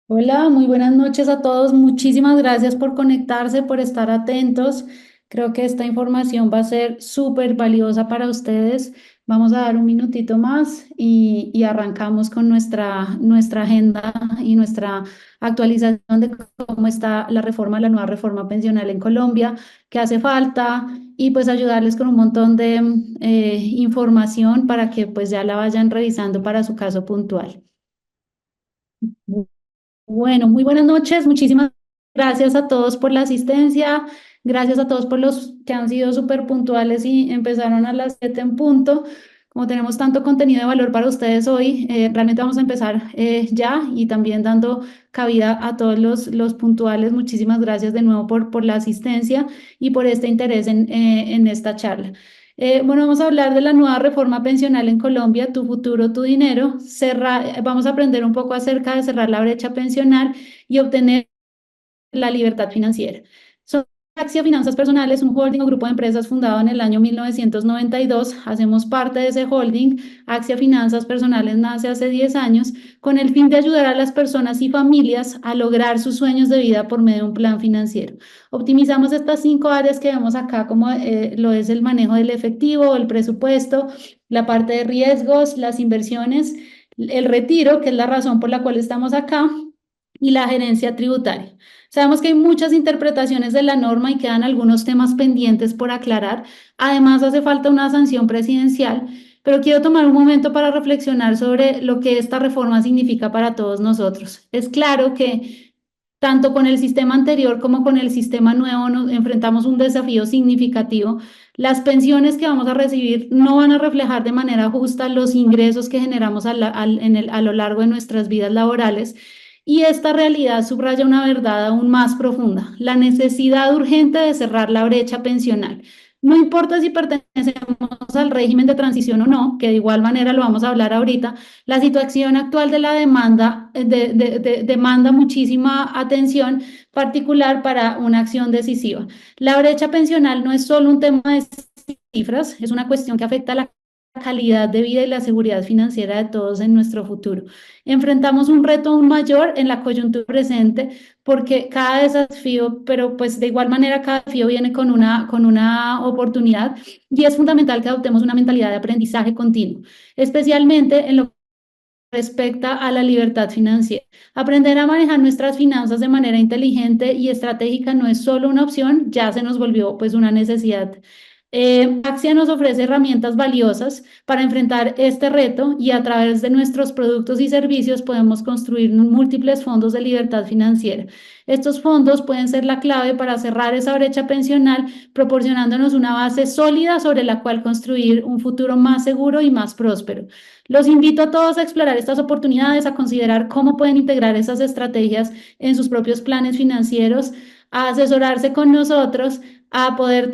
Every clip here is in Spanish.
Hola, muy buenas noches a todos. Muchísimas gracias por conectarse, por estar atentos. Creo que esta información va a ser súper valiosa para ustedes. Vamos a dar un minutito más y arrancamos con nuestra agenda y nuestra actualización de cómo está la reforma, la nueva reforma pensional en Colombia, qué hace falta y pues ayudarles con un montón de información para que pues ya la vayan revisando para su caso puntual. Bueno, muy buenas noches. Muchísimas gracias a todos por la asistencia. Gracias a todos por los que han sido súper puntuales y empezaron a las 7 en punto. Como tenemos tanto contenido de valor para ustedes hoy, realmente vamos a empezar ya y también dando cabida a todos los puntuales. Muchísimas gracias de nuevo por la asistencia y por este interés en esta charla. Bueno, vamos a hablar de la nueva reforma pensional en Colombia, Tu futuro, tu dinero. Vamos a aprender un poco acerca de cerrar la brecha pensional y obtener la libertad financiera. Somos Axia Finanzas Personales, un holding o grupo de empresas fundado en el año 1992. Hacemos parte de ese holding. Axia Finanzas Personales nace hace 10 años con el fin de ayudar a las personas y familias a lograr sus sueños de vida por medio de un plan financiero. Optimizamos estas 5 áreas que vemos acá, como lo es el manejo del efectivo, el presupuesto, la parte de riesgos, las inversiones, el retiro, que es la razón por la cual estamos acá, y la gerencia tributaria. Sabemos que hay muchas interpretaciones de la norma y quedan algunos temas pendientes por aclarar. Además, hace falta una sanción presidencial, pero quiero tomar un momento para reflexionar sobre lo que esta reforma significa para todos nosotros. Es claro que tanto con el sistema anterior como con el sistema nuevo nos enfrentamos un desafío significativo. Las pensiones que vamos a recibir no van a reflejar de manera justa los ingresos que generamos a lo largo de nuestras vidas laborales. Y esta realidad subraya una verdad aún más profunda, la necesidad urgente de cerrar la brecha pensional. No importa si pertenecemos al régimen de transición o no, que de igual manera lo vamos a hablar ahorita, la situación actual de la demanda demanda muchísima atención particular para una acción decisiva. La brecha pensional no es solo un tema de cifras, es una cuestión que afecta a la calidad de vida y la seguridad financiera de todos en nuestro futuro. Enfrentamos un reto aún mayor en la coyuntura presente porque cada desafío, pero pues de igual manera cada desafío viene con una oportunidad y es fundamental que adoptemos una mentalidad de aprendizaje continuo, especialmente en lo que respecta a la libertad financiera. Aprender a manejar nuestras finanzas de manera inteligente y estratégica no es solo una opción, ya se nos volvió pues una necesidad. Axia nos ofrece herramientas valiosas para enfrentar este reto y a través de nuestros productos y servicios podemos construir múltiples fondos de libertad financiera. Estos fondos pueden ser la clave para cerrar esa brecha pensional, proporcionándonos una base sólida sobre la cual construir un futuro más seguro y más próspero. Los invito a todos a explorar estas oportunidades, a considerar cómo pueden integrar esas estrategias en sus propios planes financieros, a asesorarse con nosotros, a poder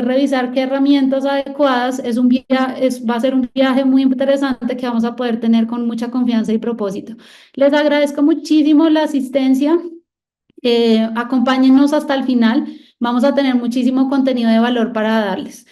revisar qué herramientas adecuadas. Va a ser un viaje muy interesante que vamos a poder tener con mucha confianza y propósito. Les agradezco muchísimo la asistencia. Acompáñennos hasta el final. Vamos a tener muchísimo contenido de valor para darles.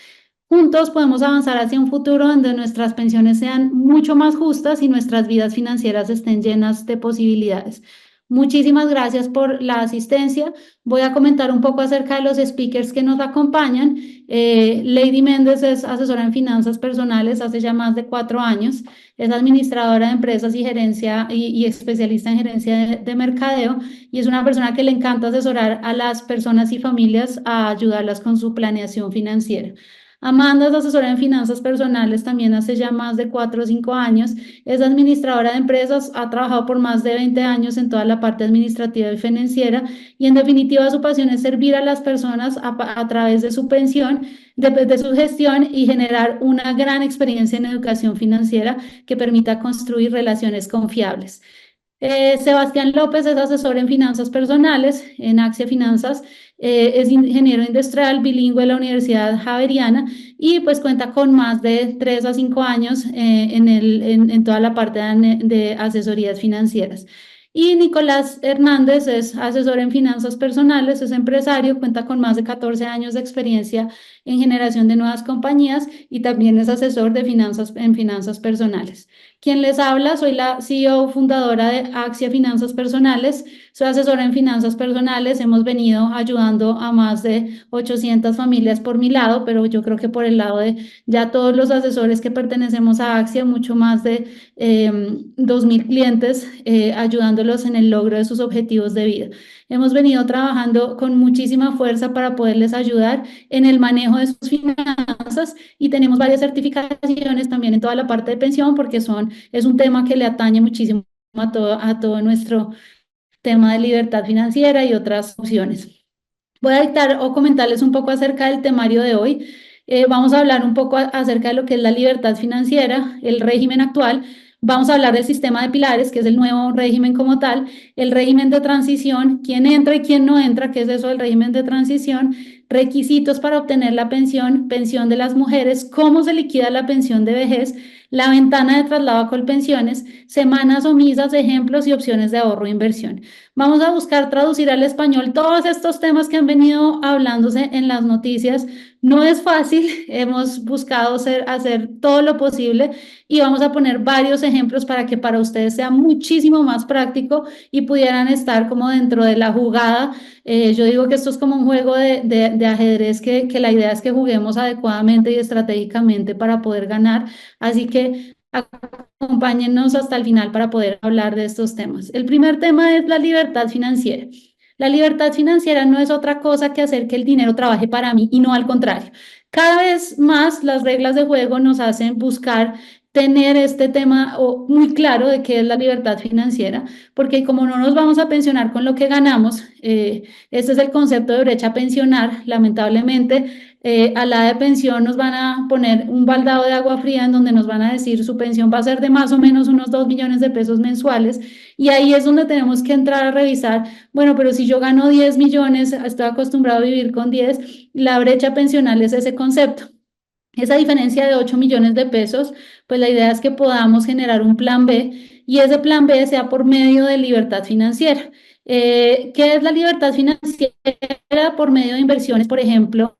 Juntos podemos avanzar hacia un futuro donde nuestras pensiones sean mucho más justas y nuestras vidas financieras estén llenas de posibilidades. Muchísimas gracias por la asistencia. Voy a comentar un poco acerca de los speakers que nos acompañan. Lady Méndez es asesora en finanzas personales hace ya más de 4 años. Es administradora de empresas y gerencia y especialista en gerencia de mercadeo y es una persona que le encanta asesorar a las personas y familias a ayudarlas con su planeación financiera. Amanda es asesora en finanzas personales también hace ya más de 4 o 5 años. Es administradora de empresas, ha trabajado por más de 20 años en toda la parte administrativa y financiera y en definitiva su pasión es servir a las personas a través de su pensión, de su gestión y generar una gran experiencia en educación financiera que permita construir relaciones confiables. Sebastián López es asesor en finanzas personales en Axia Finanzas, es ingeniero industrial bilingüe de la Universidad Javeriana y pues cuenta con más de 3 a 5 años en toda la parte de asesorías financieras. Y Nicolás Hernández es asesor en finanzas personales, es empresario, cuenta con más de 14 años de experiencia en generación de nuevas compañías y también es asesor de finanzas en finanzas personales. Quien les habla, soy la CEO fundadora de Axia Finanzas Personales, soy asesora en finanzas personales, hemos venido ayudando a más de 800 familias por mi lado, pero yo creo que por el lado de ya todos los asesores que pertenecemos a Axia, mucho más de 2.000 clientes, ayudándolos en el logro de sus objetivos de vida. Hemos venido trabajando con muchísima fuerza para poderles ayudar en el manejo de sus finanzas y tenemos varias certificaciones también en toda la parte de pensión porque es un tema que le atañe muchísimo a todo nuestro tema de libertad financiera y otras opciones. Voy a dictar o comentarles un poco acerca del temario de hoy. Vamos a hablar un poco acerca de lo que es la libertad financiera, el régimen actual. Vamos a hablar del sistema de pilares, que es el nuevo régimen como tal, el régimen de transición, quién entra y quién no entra, qué es eso del régimen de transición, requisitos para obtener la pensión, pensión de las mujeres, cómo se liquida la pensión de vejez, la ventana de traslado a Colpensiones, semanas omisas, ejemplos y opciones de ahorro e inversión. Vamos a buscar traducir al español todos estos temas que han venido hablándose en las noticias. No es fácil, hemos buscado hacer todo lo posible y vamos a poner varios ejemplos para que para ustedes sea muchísimo más práctico y pudieran estar como dentro de la jugada. Yo digo que esto es como un juego de ajedrez que la idea es que juguemos adecuadamente y estratégicamente para poder ganar. Así que acompáñennos hasta el final para poder hablar de estos temas. El primer tema es la libertad financiera. La libertad financiera no es otra cosa que hacer que el dinero trabaje para mí y no al contrario. Cada vez más las reglas de juego nos hacen buscar tener este tema muy claro de qué es la libertad financiera, porque como no nos vamos a pensionar con lo que ganamos, este es el concepto de brecha pensionar, lamentablemente a la de pensión nos van a poner un baldado de agua fría en donde nos van a decir su pensión va a ser de más o menos unos 2 millones de pesos mensuales y ahí es donde tenemos que entrar a revisar, bueno, pero si yo gano 10 millones, estoy acostumbrado a vivir con 10, la brecha pensional es ese concepto. Esa diferencia de 8 millones de pesos, pues la idea es que podamos generar un plan B y ese plan B sea por medio de libertad financiera. ¿Qué es la libertad financiera? Por medio de inversiones, por ejemplo,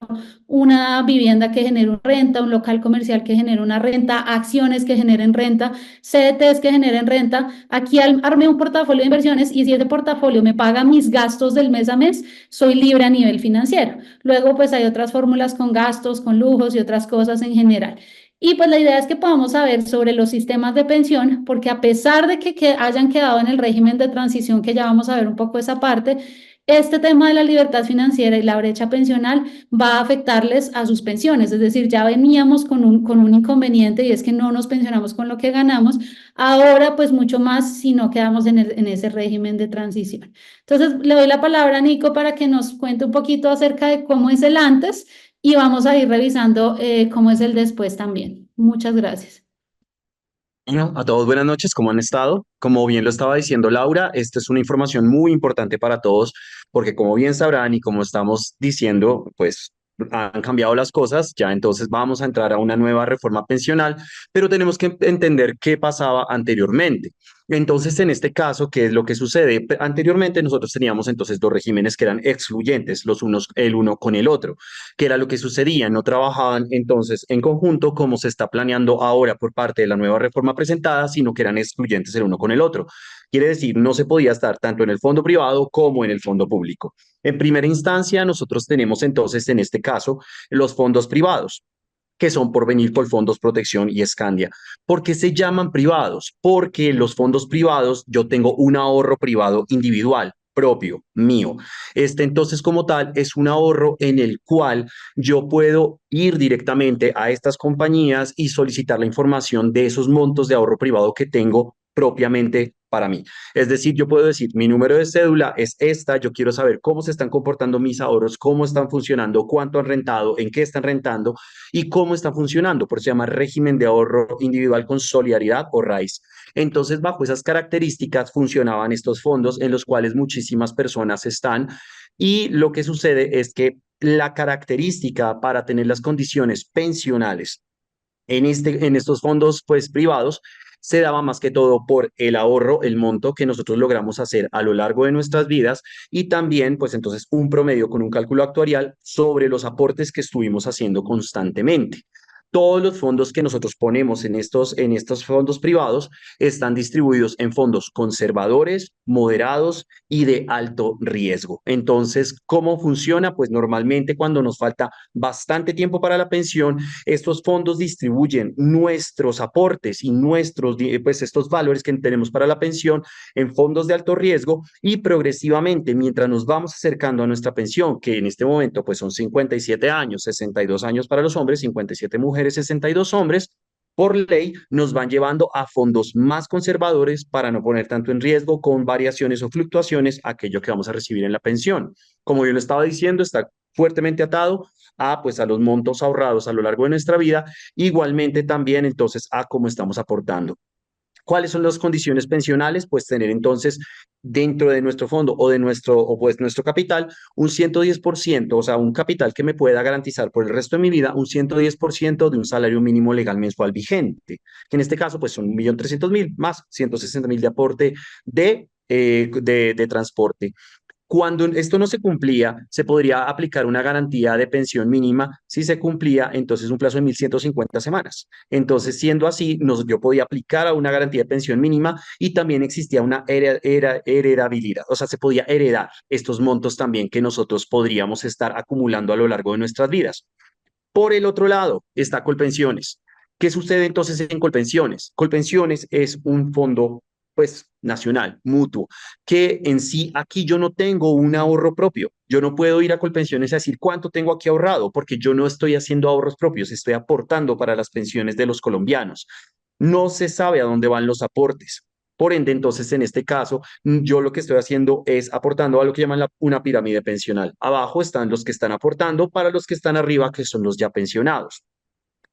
una vivienda que genere una renta, un local comercial que genere una renta, acciones que generen renta, CDTs que generen renta. Aquí armé un portafolio de inversiones y si ese portafolio me paga mis gastos del mes a mes, soy libre a nivel financiero. Luego, pues hay otras fórmulas con gastos, con lujos y otras cosas en general. Y pues la idea es que podamos saber sobre los sistemas de pensión, porque a pesar de que hayan quedado en el régimen de transición, que ya vamos a ver un poco esa parte, este tema de la libertad financiera y la brecha pensional va a afectarles a sus pensiones. Es decir, ya veníamos con un inconveniente y es que no nos pensionamos con lo que ganamos. Ahora, pues mucho más si no quedamos en ese régimen de transición. Entonces, le doy la palabra a Nico para que nos cuente un poquito acerca de cómo es el antes y vamos a ir revisando cómo es el después también. Muchas gracias. Bueno, a todos buenas noches, ¿cómo han estado? Como bien lo estaba diciendo Laura, esta es una información muy importante para todos, porque como bien sabrán y como estamos diciendo, pues han cambiado las cosas, ya entonces vamos a entrar a una nueva reforma pensional, pero tenemos que entender qué pasaba anteriormente. Entonces, en este caso, ¿qué es lo que sucede? Anteriormente nosotros teníamos entonces dos regímenes que eran excluyentes, los unos, el uno con el otro. ¿Qué era lo que sucedía? No trabajaban entonces en conjunto como se está planeando ahora por parte de la nueva reforma presentada, sino que eran excluyentes el uno con el otro. Quiere decir, no se podía estar tanto en el fondo privado como en el fondo público. En primera instancia, nosotros tenemos entonces en este caso los fondos privados que son Porvenir, Colfondos, Protección y Escandia. ¿Por qué se llaman privados? Porque los fondos privados, yo tengo un ahorro privado individual propio, mío. Este entonces como tal es un ahorro en el cual yo puedo ir directamente a estas compañías y solicitar la información de esos montos de ahorro privado que tengo propiamente para mí. Es decir, yo puedo decir, mi número de cédula es esta, yo quiero saber cómo se están comportando mis ahorros, cómo están funcionando, cuánto han rentado, en qué están rentando y cómo está funcionando. Por eso se llama régimen de ahorro individual con solidaridad o RAIS. Entonces, bajo esas características funcionaban estos fondos en los cuales muchísimas personas están y lo que sucede es que la característica para tener las condiciones pensionales en estos fondos pues privados se daba más que todo por el ahorro, el monto que nosotros logramos hacer a lo largo de nuestras vidas y también pues entonces un promedio con un cálculo actuarial sobre los aportes que estuvimos haciendo constantemente. todos los fondos que nosotros ponemos en estos fondos privados están distribuidos en fondos conservadores, moderados y de alto riesgo. Entonces, ¿cómo funciona? Pues normalmente cuando nos falta bastante tiempo para la pensión, estos fondos distribuyen nuestros aportes y pues estos valores que tenemos para la pensión en fondos de alto riesgo y progresivamente, mientras nos vamos acercando a nuestra pensión, que en este momento pues son 57 años, 62 años para los hombres, 57 mujeres, 62 hombres, por ley nos van llevando a fondos más conservadores para no poner tanto en riesgo con variaciones o fluctuaciones aquello que vamos a recibir en la pensión. Como yo lo estaba diciendo, está fuertemente atado a, pues, a los montos ahorrados a lo largo de nuestra vida, igualmente también entonces a cómo estamos aportando. ¿Cuáles son las condiciones pensionales? Pues tener entonces dentro de nuestro fondo o pues nuestro capital un 110%, o sea, un capital que me pueda garantizar por el resto de mi vida un 110% de un salario mínimo legal mensual vigente, que en este caso pues son 1.300.000 más 160.000 de aporte de transporte. Cuando esto no se cumplía, se podría aplicar una garantía de pensión mínima. Si se cumplía, entonces un plazo de 1.150 semanas. Entonces, siendo así, yo podía aplicar a una garantía de pensión mínima y también existía una heredabilidad. O sea, se podía heredar estos montos también que nosotros podríamos estar acumulando a lo largo de nuestras vidas. Por el otro lado, está Colpensiones. ¿Qué sucede entonces en Colpensiones? Colpensiones es un fondo, pues, nacional, mutuo, que en sí aquí yo no tengo un ahorro propio. Yo no puedo ir a Colpensiones a decir cuánto tengo aquí ahorrado, porque yo no estoy haciendo ahorros propios, estoy aportando para las pensiones de los colombianos. No se sabe a dónde van los aportes. Por ende, entonces, en este caso, yo lo que estoy haciendo es aportando a lo que llaman una pirámide pensional. Abajo están los que están aportando para los que están arriba, que son los ya pensionados.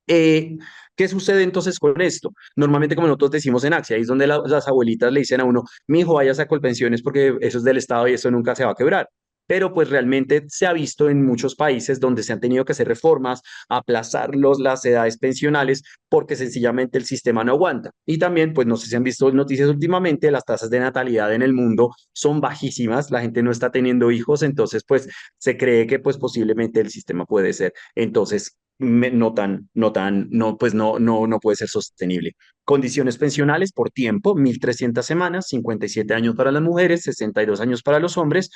Eh, ¿Qué sucede entonces con esto? Normalmente, como nosotros decimos en Axia, ahí es donde las abuelitas le dicen a uno, mi hijo, vaya a Colpensiones porque eso es del Estado y eso nunca se va a quebrar. Pero pues realmente se ha visto en muchos países donde se han tenido que hacer reformas, aplazar las edades pensionales porque sencillamente el sistema no aguanta. Y también, pues no sé si han visto noticias últimamente, las tasas de natalidad en el mundo son bajísimas, la gente no está teniendo hijos, entonces pues se cree que pues posiblemente el sistema puede ser. Entonces, no puede ser sostenible. Condiciones pensionales por tiempo, 1.300 semanas, 57 años para las mujeres, 62 años para los hombres.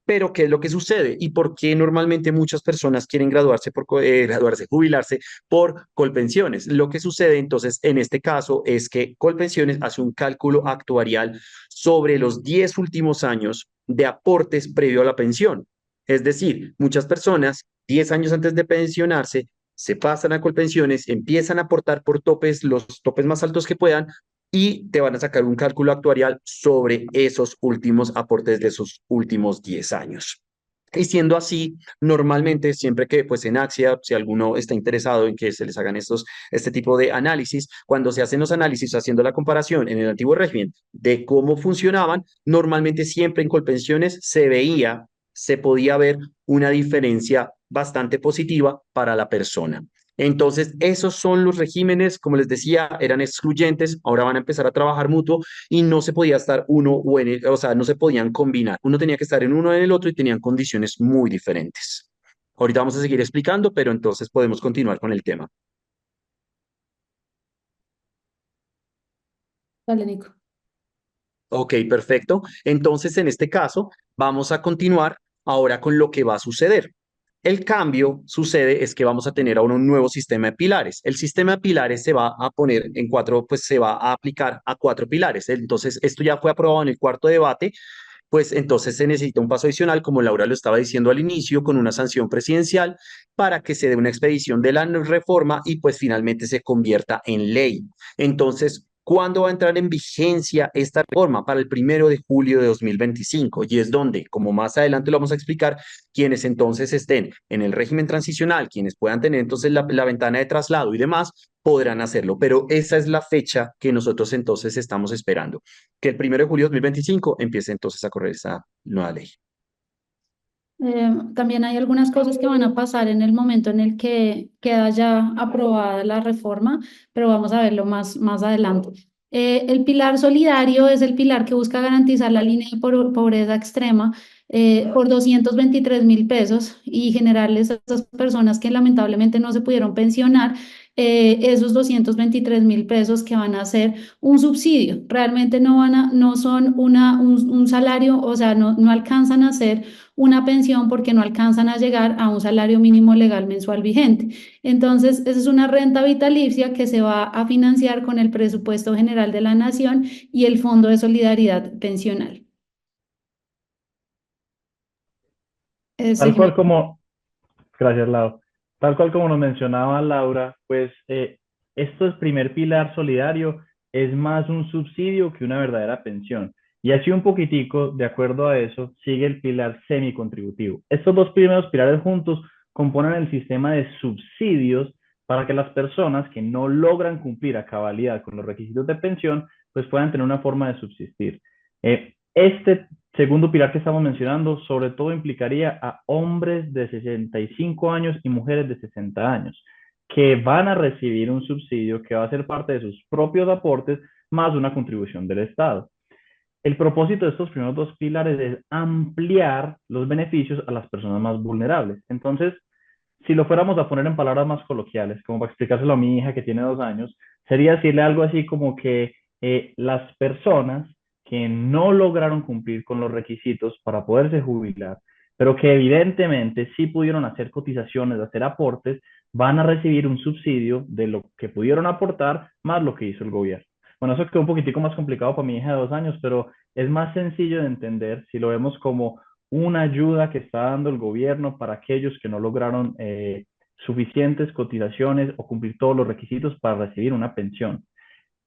Pero, ¿qué es lo que sucede? ¿Y por qué normalmente muchas personas quieren jubilarse por Colpensiones? Lo que sucede entonces en este caso es que Colpensiones hace un cálculo actuarial sobre los 10 últimos años de aportes previo a la pensión. Es decir, muchas personas 10 años antes de pensionarse se pasan a Colpensiones, empiezan a aportar por topes, los topes más altos que puedan, y te van a sacar un cálculo actuarial sobre esos últimos aportes de esos últimos 10 años. Y siendo así, normalmente, siempre que pues en Axia, si alguno está interesado en que se les hagan este tipo de análisis, cuando se hacen los análisis haciendo la comparación en el antiguo régimen de cómo funcionaban, normalmente siempre en Colpensiones se podía ver una diferencia bastante positiva para la persona. Entonces, esos son los regímenes, como les decía, eran excluyentes, ahora van a empezar a trabajar mutuo y no se podía estar uno o sea, no se podían combinar. Uno tenía que estar en uno o en el otro y tenían condiciones muy diferentes. Ahorita vamos a seguir explicando, pero entonces podemos continuar con el tema. Dale, Nico. Ok, perfecto. Entonces, en este caso, vamos a continuar ahora con lo que va a suceder. El cambio sucede es que vamos a tener ahora un nuevo sistema de pilares. El sistema de pilares se va a poner en cuatro, pues se va a aplicar a cuatro pilares. Entonces, esto ya fue aprobado en el cuarto debate, pues entonces se necesita un paso adicional, como Laura lo estaba diciendo al inicio, con una sanción presidencial para que se dé una expedición de la reforma y pues finalmente se convierta en ley. Entonces, ¿cuándo va a entrar en vigencia esta reforma? Para el 1 de julio de 2025. Y es donde, como más adelante lo vamos a explicar, quienes entonces estén en el régimen transicional, quienes puedan tener entonces la ventana de traslado y demás, podrán hacerlo. Pero esa es la fecha que nosotros entonces estamos esperando, que el 1 de julio de 2025 empiece entonces a correr esa nueva ley. También hay algunas cosas que van a pasar en el momento en el que queda ya aprobada la reforma, pero vamos a verlo más adelante. El pilar solidario es el pilar que busca garantizar la línea de pobreza extrema por 223.000 pesos y generarles a esas personas que lamentablemente no se pudieron pensionar esos 223.000 pesos que van a ser un subsidio. Realmente no son un salario, o sea, no alcanzan a ser una pensión porque no alcanzan a llegar a un salario mínimo legal mensual vigente. Entonces, esa es una renta vitalicia que se va a financiar con el presupuesto general de la Nación y el Fondo de Solidaridad Pensional. Tal Seguimos. cual como, gracias, Lau. Tal cual como nos mencionaba Laura, pues esto es primer pilar solidario, es más un subsidio que una verdadera pensión. Y así un poquitico, de acuerdo a eso, sigue el pilar semicontributivo. Estos dos primeros pilares juntos componen el sistema de subsidios para que las personas que no logran cumplir a cabalidad con los requisitos de pensión, pues puedan tener una forma de subsistir. Este segundo pilar que estamos mencionando, sobre todo implicaría a hombres de 65 años y mujeres de 60 años, que van a recibir un subsidio que va a ser parte de sus propios aportes más una contribución del Estado. El propósito de estos primeros dos pilares es ampliar los beneficios a las personas más vulnerables. Entonces, si lo fuéramos a poner en palabras más coloquiales, como para explicárselo a mi hija que tiene 2 años, sería decirle algo así como que las personas que no lograron cumplir con los requisitos para poderse jubilar, pero que evidentemente sí pudieron hacer cotizaciones, hacer aportes, van a recibir un subsidio de lo que pudieron aportar más lo que hizo el gobierno. Bueno, eso quedó un poquitico más complicado para mi hija de 2 años, pero es más sencillo de entender si lo vemos como una ayuda que está dando el gobierno para aquellos que no lograron suficientes cotizaciones o cumplir todos los requisitos para recibir una pensión.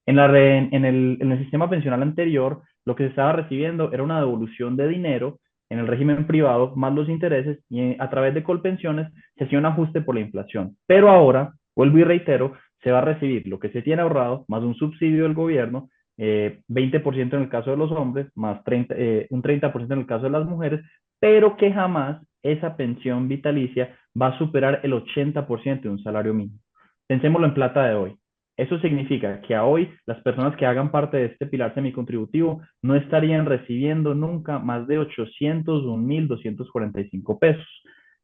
En el sistema pensional anterior, lo que se estaba recibiendo era una devolución de dinero en el régimen privado más los intereses y a través de Colpensiones se hacía un ajuste por la inflación. Pero ahora, vuelvo y reitero, se va a recibir lo que se tiene ahorrado más un subsidio del gobierno, 20% en el caso de los hombres, más un 30% en el caso de las mujeres, pero que jamás esa pensión vitalicia va a superar el 80% de un salario mínimo. Pensémoslo en plata de hoy. Eso significa que a hoy las personas que hagan parte de este pilar semicontributivo no estarían recibiendo nunca más de 801.245 pesos.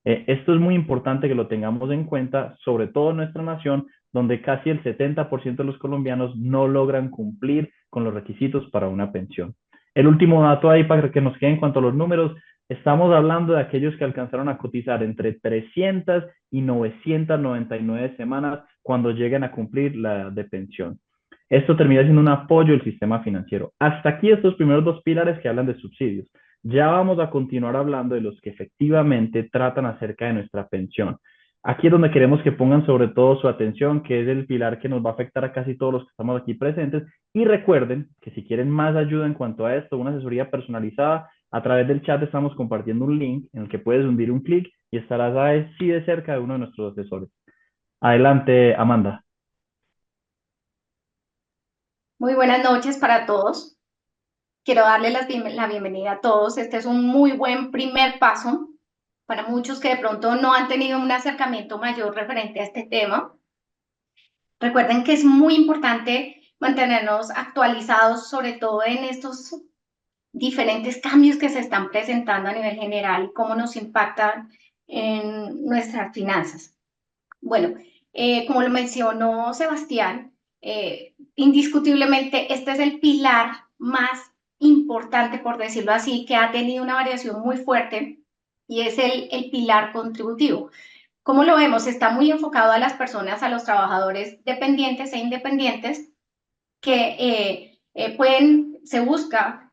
Esto es muy importante que lo tengamos en cuenta, sobre todo en nuestra nación, donde casi el 70% de los colombianos no logran cumplir con los requisitos para una pensión. El último dato ahí para que nos quede en cuanto a los números, estamos hablando de aquellos que alcanzaron a cotizar entre 300 y 999 semanas cuando lleguen a cumplir la edad de pensión. Esto termina siendo un apoyo del sistema financiero. Hasta aquí estos primeros dos pilares que hablan de subsidios. Ya vamos a continuar hablando de los que efectivamente tratan acerca de nuestra pensión. Aquí es donde queremos que pongan sobre todo su atención, que es el pilar que nos va a afectar a casi todos los que estamos aquí presentes. Y recuerden que si quieren más ayuda en cuanto a esto, una asesoría personalizada, a través del chat estamos compartiendo un link en el que puedes hundir un clic y estarás así de cerca de uno de nuestros asesores. Adelante, Amanda. Muy buenas noches para todos. Quiero darle la bienvenida a todos. Este es un muy buen primer paso para muchos que de pronto no han tenido un acercamiento mayor referente a este tema. Recuerden que es muy importante mantenernos actualizados, sobre todo en estos diferentes cambios que se están presentando a nivel general y cómo nos impactan en nuestras finanzas. Bueno, como lo mencionó Sebastián, indiscutiblemente este es el pilar más importante, por decirlo así, que ha tenido una variación muy fuerte y es el pilar contributivo. ¿Cómo lo vemos? Está muy enfocado a las personas, a los trabajadores dependientes e independientes que se busca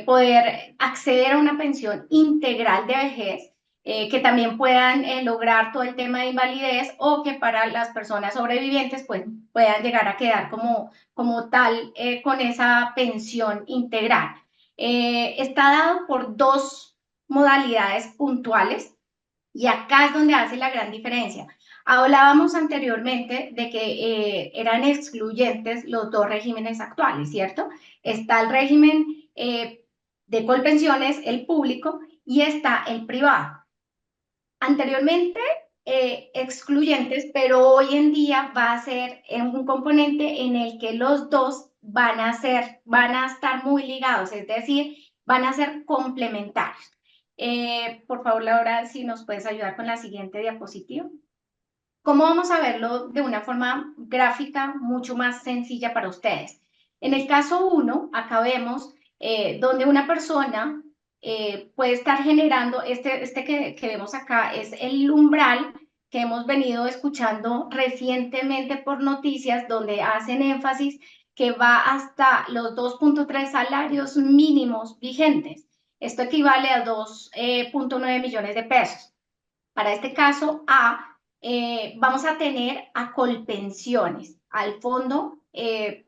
poder acceder a una pensión integral de vejez, que también puedan lograr todo el tema de invalidez o que para las personas sobrevivientes pues, puedan llegar a quedar como tal con esa pensión integral. Está dado por dos modalidades puntuales y acá es donde hace la gran diferencia. Hablábamos anteriormente de que eran excluyentes los dos regímenes actuales, ¿cierto? Está el régimen de Colpensiones, el público, y está el privado. Anteriormente excluyentes, pero hoy en día va a ser un componente en el que los dos van a estar muy ligados, es decir, van a ser complementarios. Por favor, Laura, si nos puedes ayudar con la siguiente diapositiva. ¿Cómo vamos a verlo de una forma gráfica mucho más sencilla para ustedes? En el caso 1, acá vemos donde una persona puede estar generando, este que vemos acá es el umbral que hemos venido escuchando recientemente por noticias, donde hacen énfasis que va hasta los 2.3 salarios mínimos vigentes. Esto equivale a 2.9 millones de pesos. Para este caso A, vamos a tener a Colpensiones, al fondo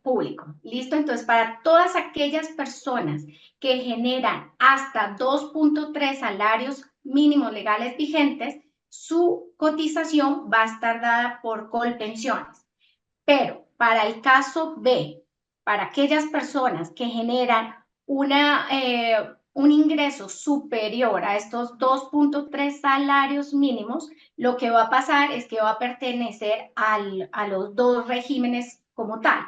público. ¿Listo? Entonces, para todas aquellas personas que generan hasta 2.3 salarios mínimos legales vigentes, su cotización va a estar dada por Colpensiones. Pero para el caso B, para aquellas personas que generan un ingreso superior a estos 2.3 salarios mínimos, lo que va a pasar es que va a pertenecer a los dos regímenes como tal.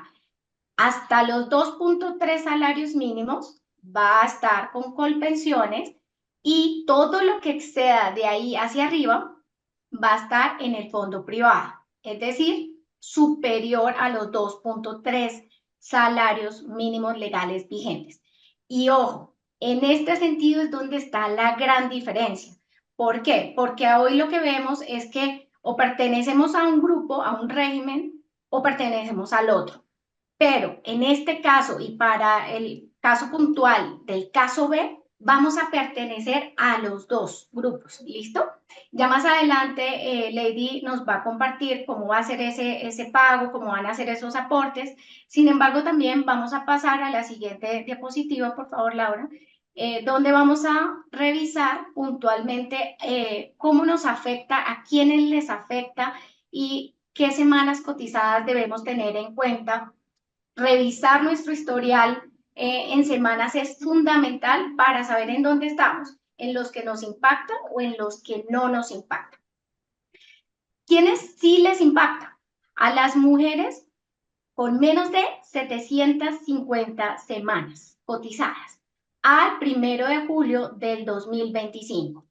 Hasta los 2.3 salarios mínimos va a estar con Colpensiones y todo lo que exceda de ahí hacia arriba va a estar en el fondo privado, es decir, superior a los 2.3 salarios mínimos legales vigentes. Y ojo, en este sentido es donde está la gran diferencia. ¿Por qué? Porque hoy lo que vemos es que o pertenecemos a un grupo, a un régimen, o pertenecemos al otro. Pero en este caso y para el caso puntual del caso B, vamos a pertenecer a los dos grupos, ¿listo? Ya más adelante Lady nos va a compartir cómo va a ser ese pago, cómo van a ser esos aportes. Sin embargo, también vamos a pasar a la siguiente diapositiva, por favor, Laura, donde vamos a revisar puntualmente cómo nos afecta, a quiénes les afecta y qué semanas cotizadas debemos tener en cuenta. Revisar nuestro historial en semanas es fundamental para saber en dónde estamos, en los que nos impactan o en los que no nos impactan. ¿Quiénes sí les impacta? A las mujeres con menos de 750 semanas cotizadas al 1 de julio del 2025.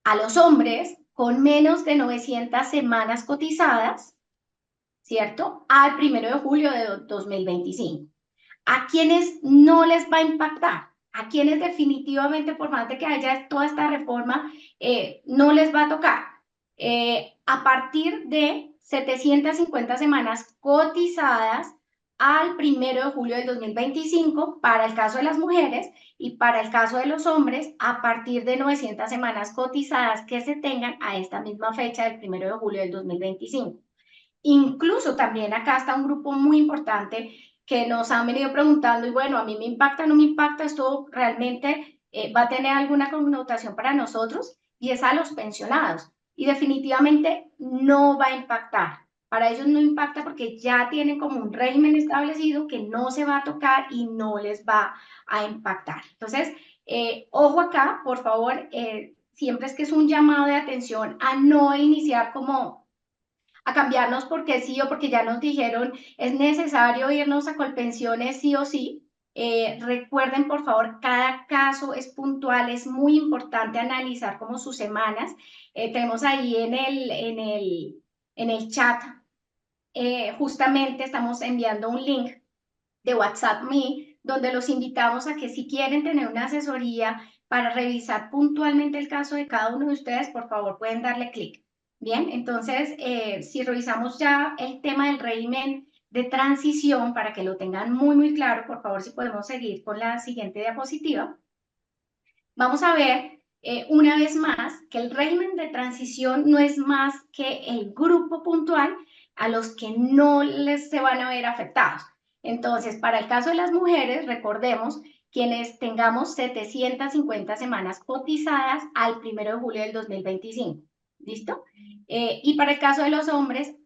A los hombres con menos de 900 semanas cotizadas, ¿cierto? Al 1 de julio de 2025. ¿A quienes no les va a impactar? ¿A quienes definitivamente, por más de que haya toda esta reforma, no les va a tocar? A partir de 750 semanas cotizadas al 1 de julio del 2025 para el caso de las mujeres y para el caso de los hombres a partir de 900 semanas cotizadas que se tengan a esta misma fecha del 1 de julio del 2025. Incluso también acá está un grupo muy importante que nos han venido preguntando, y bueno, a mí me impacta, no me impacta, esto realmente va a tener alguna connotación para nosotros, y es a los pensionados. Y definitivamente no va a impactar. Para ellos no impacta porque ya tienen como un régimen establecido que no se va a tocar y no les va a impactar. Entonces, ojo acá, por favor, siempre es que es un llamado de atención a no iniciar como a cambiarnos porque sí o porque ya nos dijeron es necesario irnos a Colpensiones sí o sí. Recuerden, por favor, cada caso es puntual, es muy importante analizar como sus semanas. Tenemos ahí en el chat, justamente estamos enviando un link de WhatsApp Me, donde los invitamos a que si quieren tener una asesoría para revisar puntualmente el caso de cada uno de ustedes, por favor pueden darle clic. Bien, entonces, si revisamos ya el tema del régimen de transición, para que lo tengan muy, muy claro, por favor, si podemos seguir con la siguiente diapositiva. Vamos a ver una vez más que el régimen de transición no es más que el grupo puntual a los que no les se van a ver afectados. Entonces, para el caso de las mujeres, recordemos, quienes tengamos 750 semanas cotizadas al 1 de julio del 2025. ¿Listo? Y para el caso de los hombres,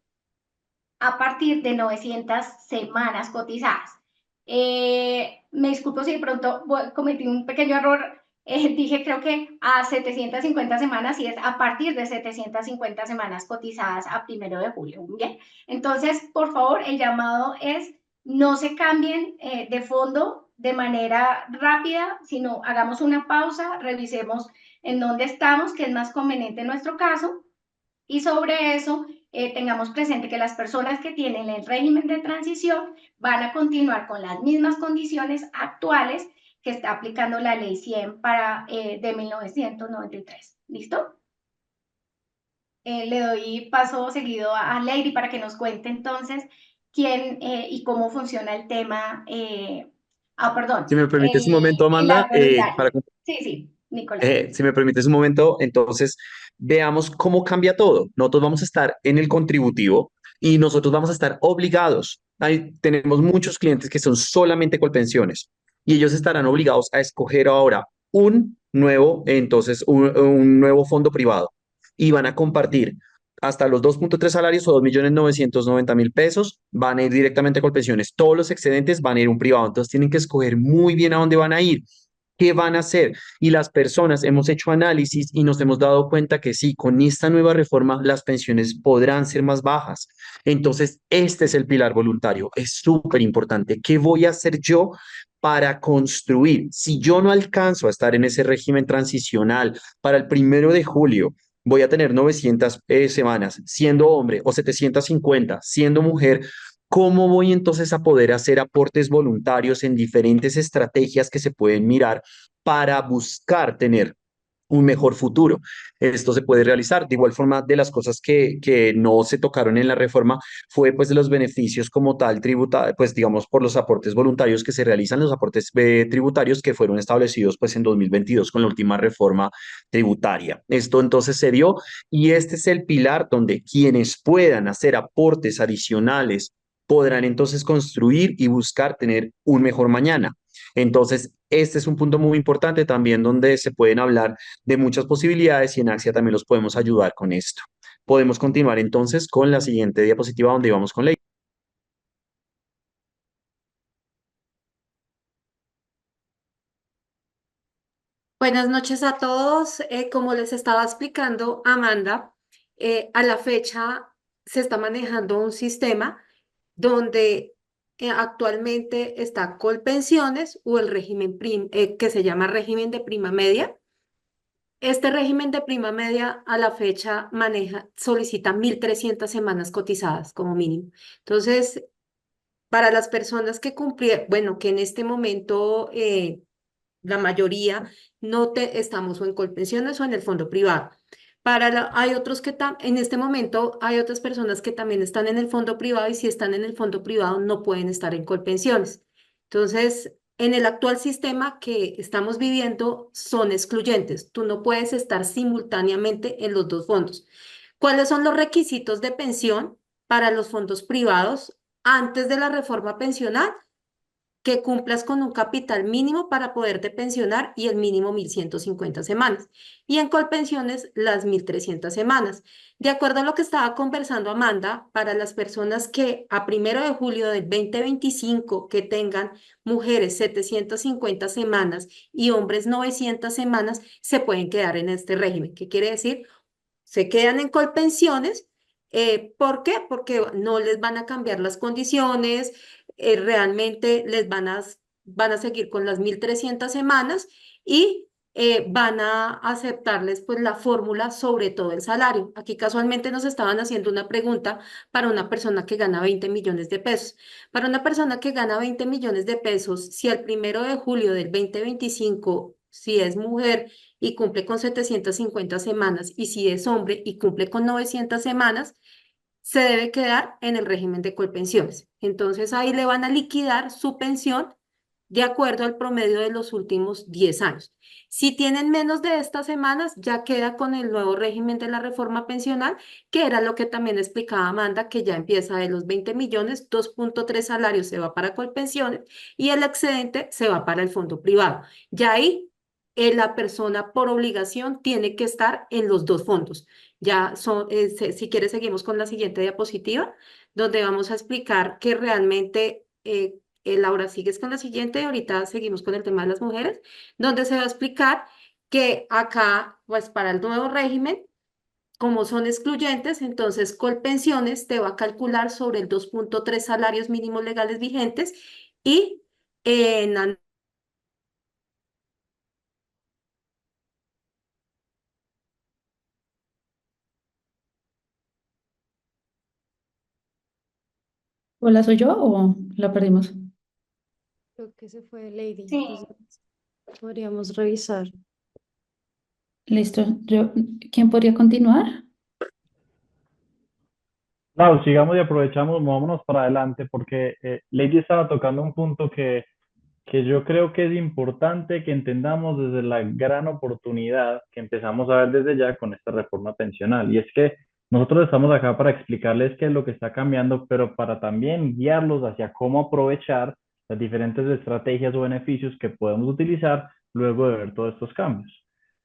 a partir de 900 semanas cotizadas. Me disculpo si de pronto cometí un pequeño error. Dije creo que a 750 semanas y es a partir de 750 semanas cotizadas a 1 de julio. Bien, entonces, por favor, el llamado es no se cambien de fondo de manera rápida, sino hagamos una pausa, revisemos en dónde estamos, que es más conveniente en nuestro caso, Y sobre eso, tengamos presente que las personas que tienen el régimen de transición van a continuar con las mismas condiciones actuales que está aplicando la ley 100 de 1993. ¿Listo? Le doy paso seguido a Lady para que nos cuente entonces quién y cómo funciona el tema. Perdón, Si me permites un momento, el Amanda, pilar voluntario. Sí, sí, Nicolás. si me permites un momento, entonces veamos cómo cambia todo. Nosotros vamos a estar en el contributivo y nosotros vamos a estar obligados. Tenemos muchos clientes que son solamente Colpensiones y ellos estarán obligados a escoger ahora un nuevo fondo privado y van a compartir hasta los 2.3 salarios o 2.990.000 pesos van a ir directamente a Colpensiones. Todos los excedentes van a ir a un privado. Entonces tienen que escoger muy bien a dónde van a ir, qué van a hacer. Y las personas hemos hecho análisis y nos hemos dado cuenta que sí, con esta nueva reforma las pensiones podrán ser más bajas. Entonces, este es el pilar voluntario. Es súper importante. ¿Qué voy a hacer yo para construir? Si yo no alcanzo a estar en ese régimen transicional para el 1 de julio, voy a tener 900 semanas siendo hombre o 750 siendo mujer. ¿Cómo voy entonces a poder hacer aportes voluntarios en diferentes estrategias que se pueden mirar para buscar tener un mejor futuro? Esto se puede realizar. De igual forma, de las cosas que no se tocaron en la reforma fue pues de los beneficios como tal pues digamos por los aportes voluntarios que se realizan, los aportes tributarios que fueron establecidos pues en 2022 con la última reforma tributaria. Esto entonces se dio y este es el pilar donde quienes puedan hacer aportes adicionales podrán entonces construir y buscar tener un mejor mañana. Entonces, este es un punto muy importante también donde se pueden hablar de muchas posibilidades y en Axia también los podemos ayudar con esto. Podemos continuar entonces con la siguiente diapositiva donde vamos con la... Buenas noches a todos. Como les estaba explicando Amanda, a la fecha se está manejando un sistema donde actualmente está Colpensiones o el régimen que se llama régimen de prima media. Este régimen de prima media a la fecha solicita 1.300 semanas cotizadas como mínimo. Entonces, para las personas que cumplieron, bueno, que en este momento la mayoría estamos o en Colpensiones o en el fondo privado. Hay otros en este momento hay otras personas que también están en el fondo privado y si están en el fondo privado no pueden estar en Colpensiones. Entonces, en el actual sistema que estamos viviendo son excluyentes. Tú no puedes estar simultáneamente en los dos fondos. ¿Cuáles son los requisitos de pensión para los fondos privados antes de la reforma pensional? Que cumplas con un capital mínimo para poderte pensionar y el mínimo 1.150 semanas. Y en Colpensiones las 1.300 semanas. De acuerdo a lo que estaba conversando Amanda, para las personas que a 1 de julio del 2025 que tengan mujeres 750 semanas y hombres 900 semanas, se pueden quedar en este régimen. ¿Qué quiere decir? Se quedan en Colpensiones. ¿Por qué? Porque no les van a cambiar las condiciones, realmente van a seguir con las 1.300 semanas y van a aceptarles pues la fórmula sobre todo el salario. Aquí casualmente nos estaban haciendo una pregunta para una persona que gana 20 millones de pesos. Para una persona que gana 20 millones de pesos, si el 1 de julio del 2025, si es mujer, y cumple con 750 semanas, y si es hombre y cumple con 900 semanas, se debe quedar en el régimen de Colpensiones. Entonces ahí le van a liquidar su pensión de acuerdo al promedio de los últimos 10 años. Si tienen menos de estas semanas, ya queda con el nuevo régimen de la reforma pensional, que era lo que también explicaba Amanda, que ya empieza de los 20 millones, 2.3 salarios se va para Colpensiones y el excedente se va para el fondo privado. Ya ahí la persona por obligación tiene que estar en los dos fondos. Si quieres, seguimos con la siguiente diapositiva, donde vamos a explicar que realmente, Laura, sigues con la siguiente, ahorita seguimos con el tema de las mujeres, donde se va a explicar que acá, pues para el nuevo régimen, como son excluyentes, entonces Colpensiones te va a calcular sobre el 2.3 salarios mínimos legales vigentes y en ¿Hola, soy yo o la perdimos? Creo que se fue Lady. Sí, Entonces, podríamos revisar. Listo. ¿Quién podría continuar? Claro, sigamos y aprovechamos, movámonos para adelante, porque Lady estaba tocando un punto que yo creo que es importante que entendamos desde la gran oportunidad que empezamos a ver desde ya con esta reforma pensional. Y es que nosotros estamos acá para explicarles qué es lo que está cambiando, pero para también guiarlos hacia cómo aprovechar las diferentes estrategias o beneficios que podemos utilizar luego de ver todos estos cambios.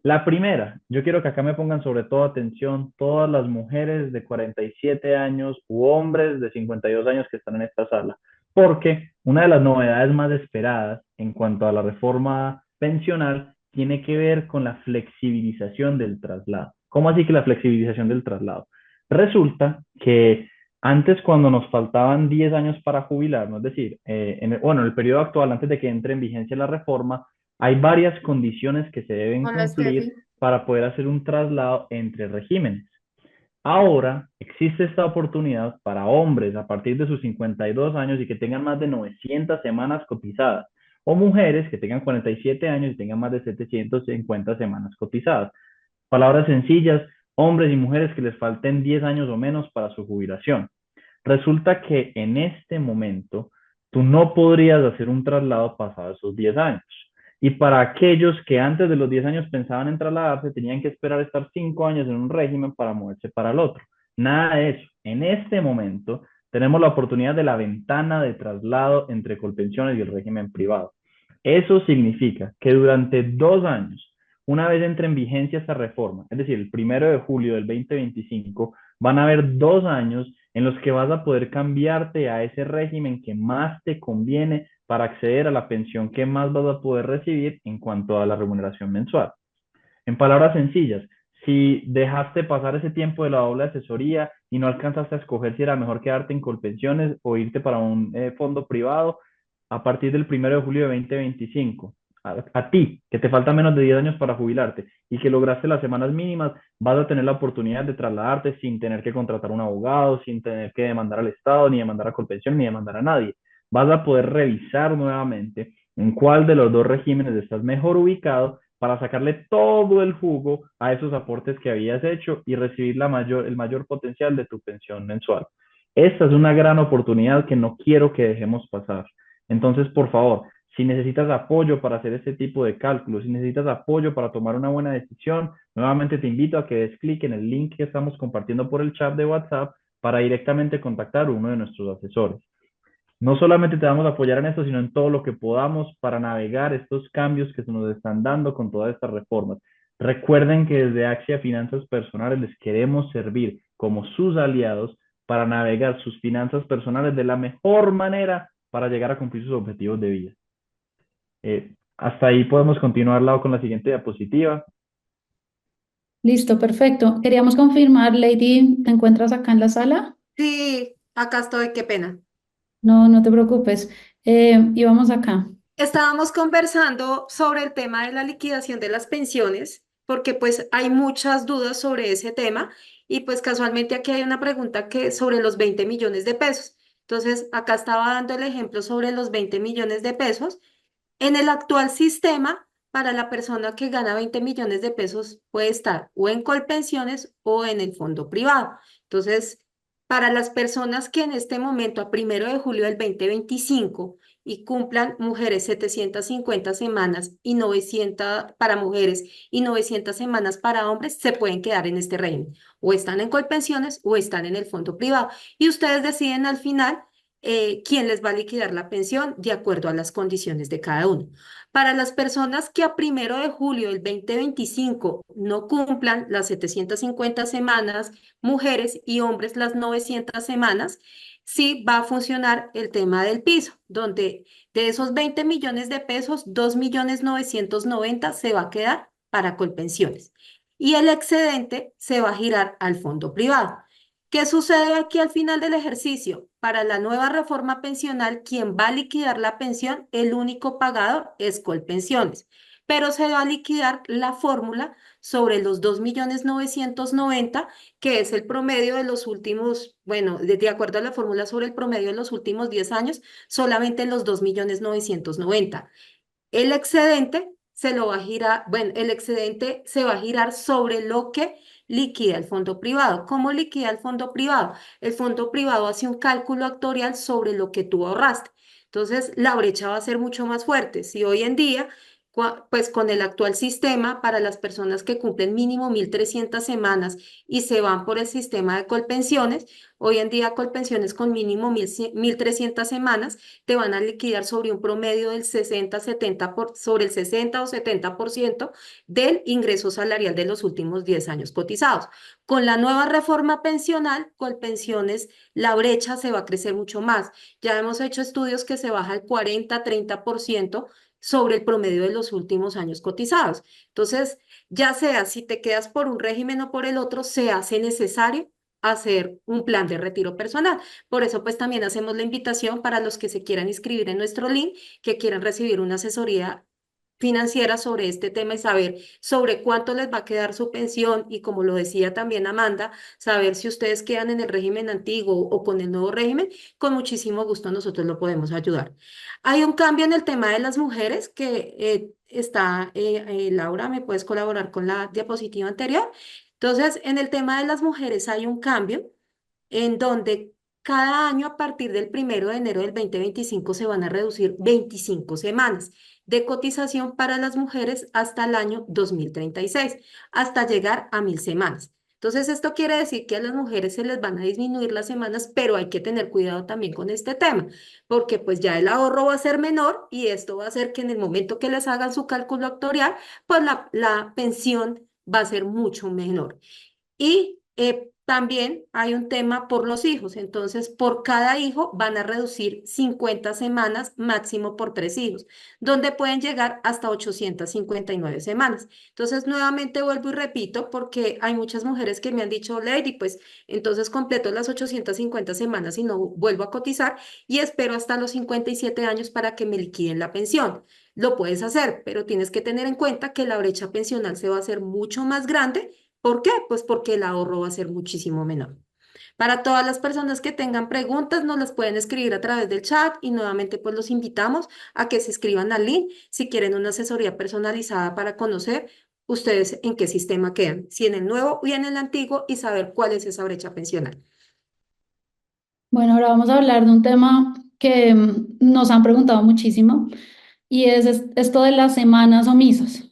La primera, yo quiero que acá me pongan sobre todo atención todas las mujeres de 47 años u hombres de 52 años que están en esta sala, porque una de las novedades más esperadas en cuanto a la reforma pensional tiene que ver con la flexibilización del traslado. ¿Cómo así que la flexibilización del traslado? Resulta que antes, cuando nos faltaban 10 años para jubilarnos, es decir, en el periodo actual, antes de que entre en vigencia la reforma, hay varias condiciones que se deben Hola, cumplir Steffi. para poder hacer un traslado entre regímenes. Ahora existe esta oportunidad para hombres a partir de sus 52 años y que tengan más de 900 semanas cotizadas, o mujeres que tengan 47 años y tengan más de 750 semanas cotizadas. Palabras sencillas, hombres y mujeres que les falten 10 años o menos para su jubilación. Resulta que en este momento tú no podrías hacer un traslado pasado esos 10 años. Y para aquellos que antes de los 10 años pensaban en trasladarse, tenían que esperar estar 5 años en un régimen para moverse para el otro. Nada de eso. En este momento tenemos la oportunidad de la ventana de traslado entre Colpensiones y el régimen privado. Eso significa que durante 2 años, una vez entre en vigencia esta reforma, es decir, el 1 de julio del 2025, van a haber 2 años en los que vas a poder cambiarte a ese régimen que más te conviene para acceder a la pensión que más vas a poder recibir en cuanto a la remuneración mensual. En palabras sencillas, si dejaste pasar ese tiempo de la doble asesoría y no alcanzaste a escoger si era mejor quedarte en Colpensiones o irte para un fondo privado, a partir del 1 de julio de 2025, a ti, que te falta menos de 10 años para jubilarte y que lograste las semanas mínimas, vas a tener la oportunidad de trasladarte sin tener que contratar un abogado, sin tener que demandar al Estado, ni demandar a Colpensión, ni demandar a nadie. Vas a poder revisar nuevamente en cuál de los dos regímenes estás mejor ubicado para sacarle todo el jugo a esos aportes que habías hecho y recibir el mayor potencial de tu pensión mensual. Esta es una gran oportunidad que no quiero que dejemos pasar. Entonces, por favor, si necesitas apoyo para hacer este tipo de cálculos, si necesitas apoyo para tomar una buena decisión, nuevamente te invito a que des clic en el link que estamos compartiendo por el chat de WhatsApp para directamente contactar a uno de nuestros asesores. No solamente te vamos a apoyar en esto, sino en todo lo que podamos para navegar estos cambios que se nos están dando con todas estas reformas. Recuerden que desde Axia Finanzas Personales les queremos servir como sus aliados para navegar sus finanzas personales de la mejor manera para llegar a cumplir sus objetivos de vida. Hasta ahí podemos continuar Lau, con la siguiente diapositiva. Listo, perfecto. Queríamos confirmar, Lady, ¿te encuentras acá en la sala? Sí, acá estoy, qué pena. No, no te preocupes. Y vamos acá. Estábamos conversando sobre el tema de la liquidación de las pensiones, porque pues hay muchas dudas sobre ese tema y pues casualmente aquí hay una pregunta que sobre los 20 millones de pesos. Entonces, acá estaba dando el ejemplo sobre los 20 millones de pesos. En el actual sistema, para la persona que gana 20 millones de pesos puede estar o en Colpensiones o en el fondo privado. Entonces, para las personas que en este momento, a 1 de julio del 2025, y cumplan mujeres 750 semanas y 900 para mujeres y 900 semanas para hombres, se pueden quedar en este régimen. O están en Colpensiones o están en el fondo privado. Y ustedes deciden al final quién les va a liquidar la pensión de acuerdo a las condiciones de cada uno. Para las personas que a 1 de julio del 2025 no cumplan las 750 semanas, mujeres y hombres las 900 semanas, sí va a funcionar el tema del piso, donde de esos 20 millones de pesos, 2.990.000 se va a quedar para Colpensiones y el excedente se va a girar al fondo privado. ¿Qué sucede aquí al final del ejercicio? Para la nueva reforma pensional, quien va a liquidar la pensión, el único pagador es Colpensiones. pero se va a liquidar la fórmula sobre los 2.990.000, que es el promedio de los últimos, bueno, de acuerdo a la fórmula sobre el promedio de los últimos 10 años, solamente en los 2.990.000. El excedente se lo va a girar, bueno, el excedente se va a girar sobre lo que liquida el fondo privado. ¿Cómo liquida el fondo privado? El fondo privado hace un cálculo actuarial sobre lo que tú ahorraste. Entonces, la brecha va a ser mucho más fuerte. Si hoy en día, pues con el actual sistema, para las personas que cumplen mínimo 1.300 semanas y se van por el sistema de Colpensiones, hoy en día Colpensiones con mínimo 1.300 semanas, te van a liquidar sobre un promedio del 60-70 sobre el 60 o 70% del ingreso salarial de los últimos 10 años cotizados. Con la nueva reforma pensional, Colpensiones, la brecha se va a crecer mucho más. Ya hemos hecho estudios que se baja el 40-30% sobre el promedio de los últimos años cotizados. Entonces, ya sea si te quedas por un régimen o por el otro, se hace necesario hacer un plan de retiro personal. Por eso, pues también hacemos la invitación para los que se quieran inscribir en nuestro link, que quieran recibir una asesoría financiera sobre este tema y saber sobre cuánto les va a quedar su pensión y, como lo decía también Amanda, saber si ustedes quedan en el régimen antiguo o con el nuevo régimen. Con muchísimo gusto nosotros lo podemos ayudar. Hay un cambio en el tema de las mujeres que Laura, ¿me puedes colaborar con la diapositiva anterior? Entonces, en el tema de las mujeres hay un cambio en donde cada año a partir del 1 de enero del 2025 se van a reducir 25 semanas de cotización para las mujeres hasta el año 2036, hasta llegar a 1.000 semanas. Entonces, esto quiere decir que a las mujeres se les van a disminuir las semanas, pero hay que tener cuidado también con este tema, porque pues ya el ahorro va a ser menor y esto va a hacer que en el momento que les hagan su cálculo actuarial, pues la pensión va a ser mucho menor. Y también hay un tema por los hijos. Entonces, por cada hijo van a reducir 50 semanas máximo por 3 hijos, donde pueden llegar hasta 859 semanas. Entonces, nuevamente vuelvo y repito, porque hay muchas mujeres que me han dicho, Lady, pues entonces completo las 850 semanas y no vuelvo a cotizar y espero hasta los 57 años para que me liquiden la pensión. Lo puedes hacer, pero tienes que tener en cuenta que la brecha pensional se va a hacer mucho más grande. ¿Por qué? Pues porque el ahorro va a ser muchísimo menor. Para todas las personas que tengan preguntas, nos las pueden escribir a través del chat y nuevamente pues los invitamos a que se escriban al link si quieren una asesoría personalizada para conocer ustedes en qué sistema quedan, si en el nuevo o en el antiguo y saber cuál es esa brecha pensional. Bueno, ahora vamos a hablar de un tema que nos han preguntado muchísimo y es esto de las semanas omisas.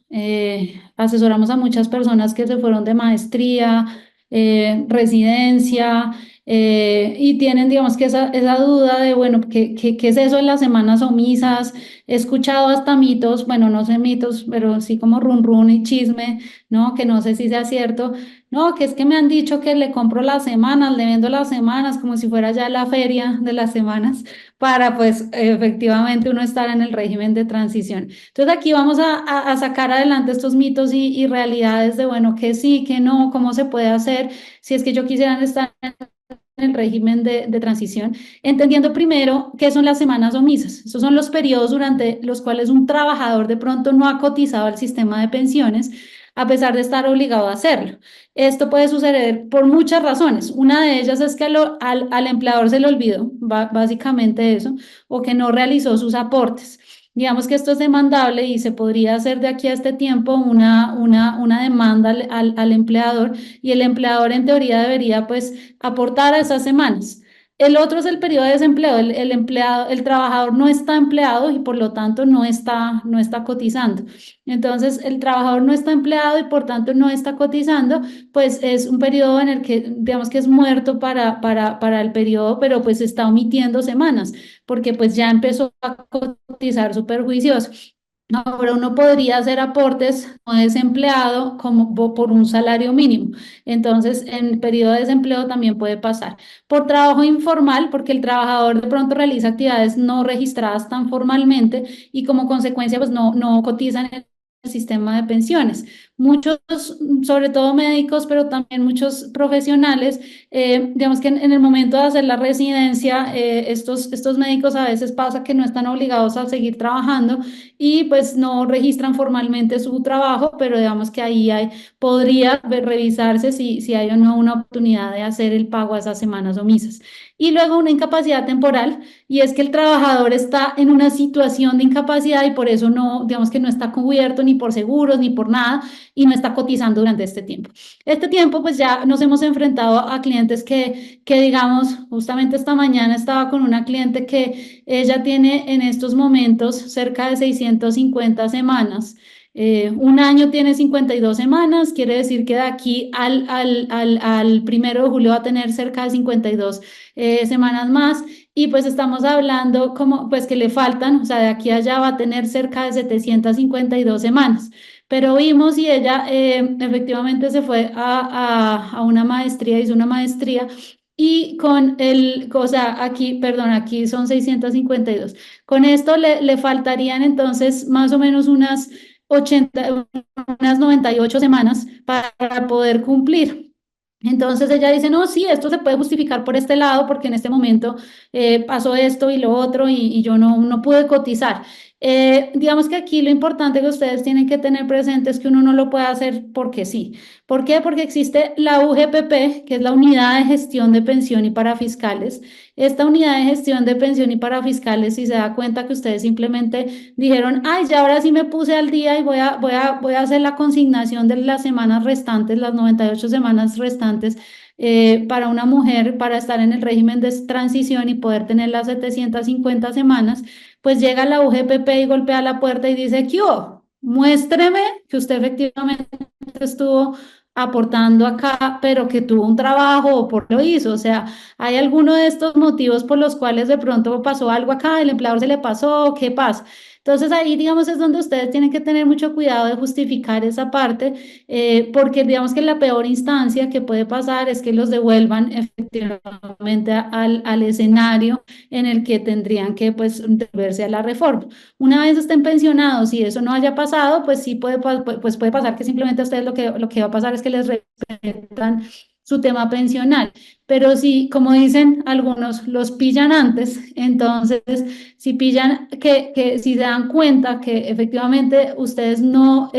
Asesoramos a muchas personas que se fueron de maestría, residencia, y tienen, digamos, que esa duda de, bueno, ¿qué es eso de las semanas omisas? He escuchado hasta mitos, bueno, no sé mitos, pero sí como run run y chisme, ¿no? Que no sé si sea cierto. No, que es que me han dicho que le compro las semanas, le vendo las semanas, como si fuera ya la feria de las semanas, para pues efectivamente uno estar en el régimen de transición. Entonces aquí vamos a sacar adelante estos mitos y realidades de, bueno, que sí, que no, cómo se puede hacer, si es que yo quisiera estar en el régimen de transición, entendiendo primero qué son las semanas omisas. Estos son los periodos durante los cuales un trabajador de pronto no ha cotizado al sistema de pensiones, a pesar de estar obligado a hacerlo. Esto puede suceder por muchas razones. Una de ellas es que al empleador se le olvidó, básicamente eso, o que no realizó sus aportes. Digamos que esto es demandable y se podría hacer de aquí a este tiempo una demanda al empleador, y el empleador en teoría debería pues aportar a esas semanas. El otro es el periodo de desempleo. El trabajador no está empleado y por lo tanto no está cotizando. Entonces, el trabajador no está empleado y por tanto no está cotizando, pues es un periodo en el que, digamos, que es muerto para el periodo, pero pues está omitiendo semanas, porque pues ya empezó a cotizar súper juicioso. Ahora uno podría hacer aportes no desempleado como por un salario mínimo. Entonces, en periodo de desempleo también puede pasar. Por trabajo informal, porque el trabajador de pronto realiza actividades no registradas tan formalmente y como consecuencia pues no cotizan en el sistema de pensiones. muchos, sobre todo médicos, pero también muchos profesionales, digamos que en el momento de hacer la residencia, estos médicos a veces pasa que no están obligados a seguir trabajando y pues no registran formalmente su trabajo, pero digamos que ahí podría revisarse si hay o no una oportunidad de hacer el pago a esas semanas omisas. Y luego una incapacidad temporal, y es que el trabajador está en una situación de incapacidad y por eso no, digamos que no está cubierto ni por seguros ni por nada y no está cotizando durante este tiempo. Este tiempo, pues ya nos hemos enfrentado a clientes que digamos, justamente esta mañana estaba con una cliente que ella tiene en estos momentos cerca de 650 semanas. Un año tiene 52 semanas, quiere decir que de aquí al 1 de julio va a tener cerca de 52 semanas más y pues estamos hablando como pues que le faltan, o sea, de aquí a allá va a tener cerca de 752 semanas. Pero vimos y ella efectivamente se fue a una maestría, hizo una maestría y con o sea, aquí, perdón, aquí son 652. Con esto le faltarían entonces más o menos unas 98 semanas para poder cumplir. Entonces ella dice, no, sí, esto se puede justificar por este lado porque en este momento pasó esto y lo otro y yo no pude cotizar. Digamos que aquí lo importante que ustedes tienen que tener presente es que uno no lo puede hacer porque sí. ¿Por qué? Porque existe la UGPP, que es la Unidad de Gestión de Pensión y Parafiscales. Esta unidad de gestión de pensión y parafiscales, si se da cuenta que ustedes simplemente dijeron, ay, ya ahora sí me puse al día y voy a hacer la consignación de las semanas restantes, las 98 semanas restantes, para una mujer, para estar en el régimen de transición y poder tener las 750 semanas, pues llega la UGPP y golpea la puerta y dice, ¿qué hubo? Muéstreme que usted efectivamente estuvo aportando acá, pero que tuvo un trabajo o por lo hizo. O sea, ¿hay alguno de estos motivos por los cuales de pronto pasó algo acá, el empleador se le pasó, qué pasa? Entonces ahí, digamos, es donde ustedes tienen que tener mucho cuidado de justificar esa parte, porque digamos que la peor instancia que puede pasar es que los devuelvan efectivamente al escenario en el que tendrían que, pues, deberse a la reforma. Una vez estén pensionados y eso no haya pasado, pues sí pues puede pasar que simplemente a ustedes lo que va a pasar es que les respetan su tema pensional. Pero si, como dicen algunos, los pillan antes, entonces si pillan que si se dan cuenta que efectivamente ustedes no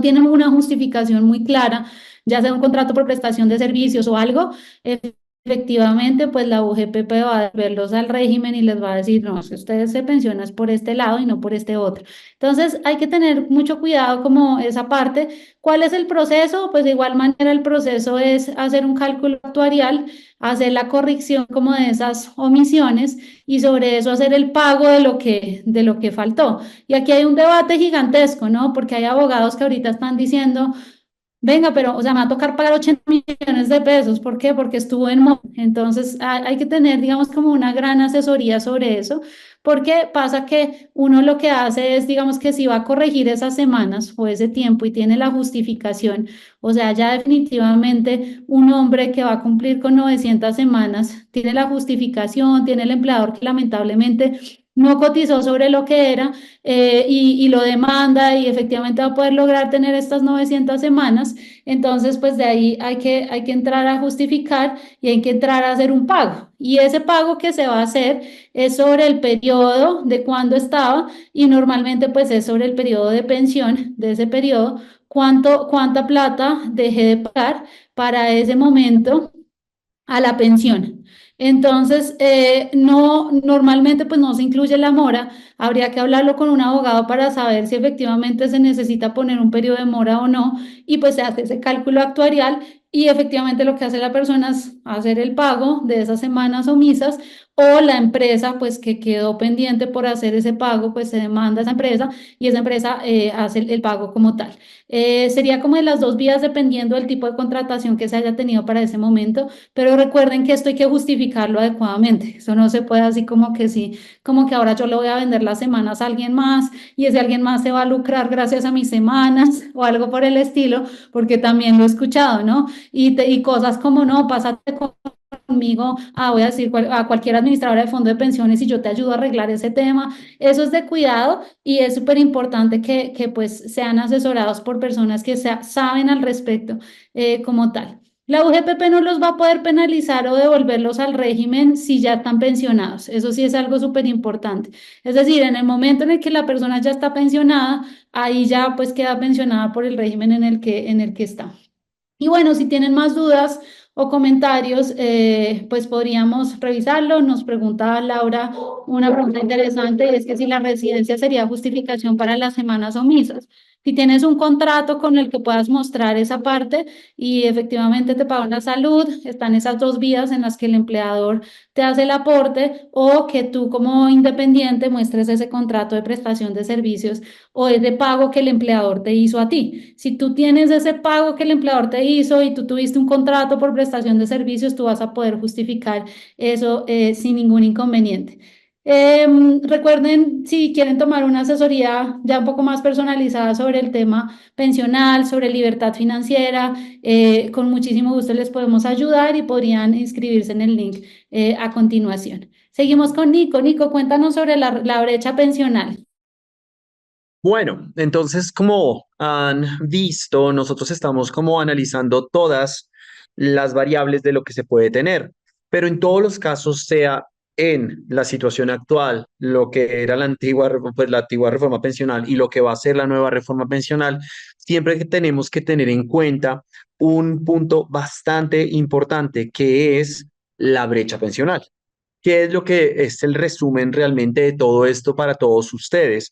tienen una justificación muy clara, ya sea un contrato por prestación de servicios o algo, efectivamente, pues la UGPP va a verlos al régimen y les va a decir, no, si ustedes se pensionan es por este lado y no por este otro. Entonces, hay que tener mucho cuidado como esa parte. ¿Cuál es el proceso? Pues de igual manera el proceso es hacer un cálculo actuarial, hacer la corrección como de esas omisiones y sobre eso hacer el pago de lo que faltó. Y aquí hay un debate gigantesco, ¿no? Porque hay abogados que ahorita están diciendo, venga, pero, o sea, me va a tocar pagar 80 millones de pesos. ¿Por qué? Porque estuvo en Entonces, hay que tener, digamos, como una gran asesoría sobre eso, porque pasa que uno lo que hace es, digamos, que si va a corregir esas semanas o ese tiempo y tiene la justificación, o sea, ya definitivamente un hombre que va a cumplir con 900 semanas tiene la justificación, tiene el empleador que lamentablemente no cotizó sobre lo que era, y lo demanda y efectivamente va a poder lograr tener estas 900 semanas, entonces pues de ahí hay que entrar a justificar y hay que entrar a hacer un pago. Y ese pago que se va a hacer es sobre el periodo de cuando estaba y normalmente pues es sobre el periodo de pensión de ese periodo, cuánta plata dejé de pagar para ese momento a la pensión. Entonces, no, normalmente pues no se incluye la mora, habría que hablarlo con un abogado para saber si efectivamente se necesita poner un periodo de mora o no, y pues se hace ese cálculo actuarial y efectivamente lo que hace la persona es hacer el pago de esas semanas omisas o la empresa pues que quedó pendiente por hacer ese pago, pues se demanda a esa empresa y esa empresa hace el pago como tal. Sería como de las dos vías dependiendo del tipo de contratación que se haya tenido para ese momento, pero recuerden que esto hay que justificarlo adecuadamente. Eso no se puede así como que sí, como que ahora yo le voy a vender las semanas a alguien más y ese alguien más se va a lucrar gracias a mis semanas o algo por el estilo, porque también lo he escuchado, ¿no? Y cosas como no, pásate con conmigo, voy a decir a cualquier administradora de fondo de pensiones y yo te ayudo a arreglar ese tema. Eso es de cuidado y es súper importante que pues sean asesorados por personas que saben al respecto como tal. La UGPP no los va a poder penalizar o devolverlos al régimen si ya están pensionados. Eso sí es algo súper importante. Es decir, en el momento en el que la persona ya está pensionada, ahí ya pues queda pensionada por el régimen en el que está. Y bueno, si tienen más dudas o comentarios, pues podríamos revisarlo. Nos pregunta Laura una pregunta interesante, y es que si la residencia sería justificación para las semanas omisas. Si tienes un contrato con el que puedas mostrar esa parte y efectivamente te pagan la salud, están esas dos vías en las que el empleador te hace el aporte o que tú como independiente muestres ese contrato de prestación de servicios o ese pago que el empleador te hizo a ti. Si tú tienes ese pago que el empleador te hizo y tú tuviste un contrato por prestación de servicios, tú vas a poder justificar eso sin ningún inconveniente. Recuerden, si quieren tomar una asesoría ya un poco más personalizada sobre el tema pensional, sobre libertad financiera, con muchísimo gusto les podemos ayudar y podrían inscribirse en el link a continuación. Seguimos con Nico. Nico, cuéntanos sobre la brecha pensional. Bueno, entonces como han visto, nosotros estamos como analizando todas las variables de lo que se puede tener, pero en todos los casos, sea en la situación actual, lo que era pues, la antigua reforma pensional y lo que va a ser la nueva reforma pensional, siempre que tenemos que tener en cuenta un punto bastante importante que es la brecha pensional. ¿Qué es lo que es el resumen realmente de todo esto para todos ustedes?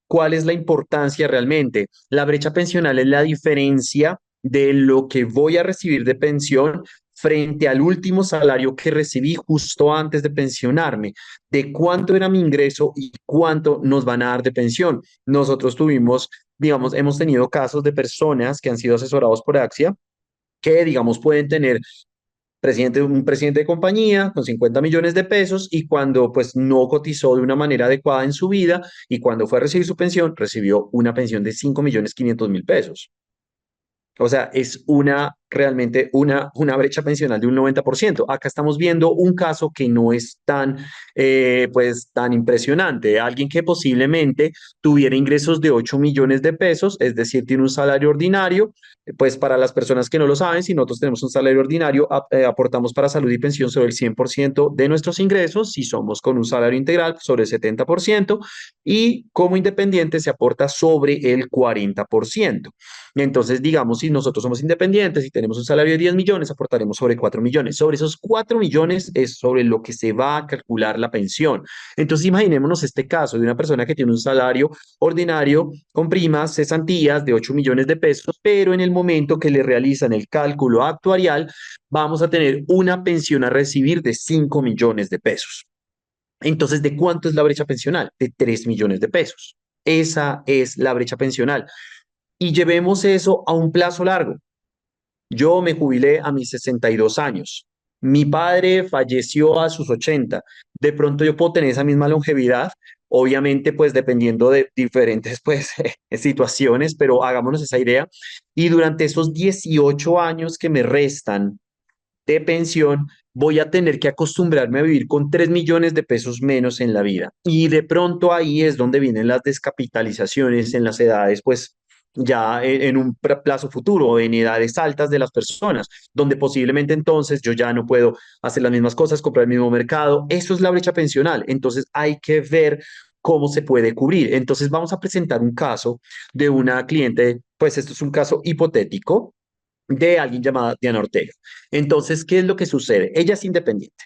¿Cuál es la importancia realmente? La brecha pensional es la diferencia de lo que voy a recibir de pensión frente al último salario que recibí justo antes de pensionarme, de cuánto era mi ingreso y cuánto nos van a dar de pensión. Nosotros tuvimos, digamos, hemos tenido casos de personas que han sido asesorados por Axia que, digamos, pueden tener un presidente de compañía con 50 millones de pesos y cuando pues no cotizó de una manera adecuada en su vida y cuando fue a recibir su pensión, recibió una pensión de 5.500.000 pesos. O sea, es realmente una brecha pensional de un 90%. Acá estamos viendo un caso que no es pues, tan impresionante. Alguien que posiblemente tuviera ingresos de 8 millones de pesos, es decir, tiene un salario ordinario. Pues para las personas que no lo saben, si nosotros tenemos un salario ordinario, aportamos para salud y pensión sobre el 100% de nuestros ingresos. Si somos con un salario integral, sobre el 70%. Y como independiente se aporta sobre el 40%. Entonces, digamos, si nosotros somos independientes y tenemos un salario de 10 millones, aportaremos sobre 4 millones. Sobre esos 4 millones es sobre lo que se va a calcular la pensión. Entonces, imaginémonos este caso de una persona que tiene un salario ordinario con primas, cesantías de 8 millones de pesos, pero en el momento que le realizan el cálculo actuarial, vamos a tener una pensión a recibir de 5 millones de pesos. Entonces, ¿de cuánto es la brecha pensional? De 3 millones de pesos. Esa es la brecha pensional. Y llevemos eso a un plazo largo. Yo me jubilé a mis 62 años. Mi padre falleció a sus 80. De pronto yo puedo tener esa misma longevidad, obviamente pues dependiendo de diferentes pues situaciones, pero hagámonos esa idea. Y durante esos 18 años que me restan de pensión, voy a tener que acostumbrarme a vivir con 3 millones de pesos menos en la vida. Y de pronto ahí es donde vienen las descapitalizaciones en las edades, pues ya en un plazo futuro o en edades altas de las personas, donde posiblemente entonces yo ya no puedo hacer las mismas cosas, comprar el mismo mercado. Eso es la brecha pensional. Entonces hay que ver cómo se puede cubrir. Entonces vamos a presentar un caso de una cliente, pues esto es un caso hipotético de alguien llamada Diana Ortega. Entonces, ¿qué es lo que sucede? Ella es independiente,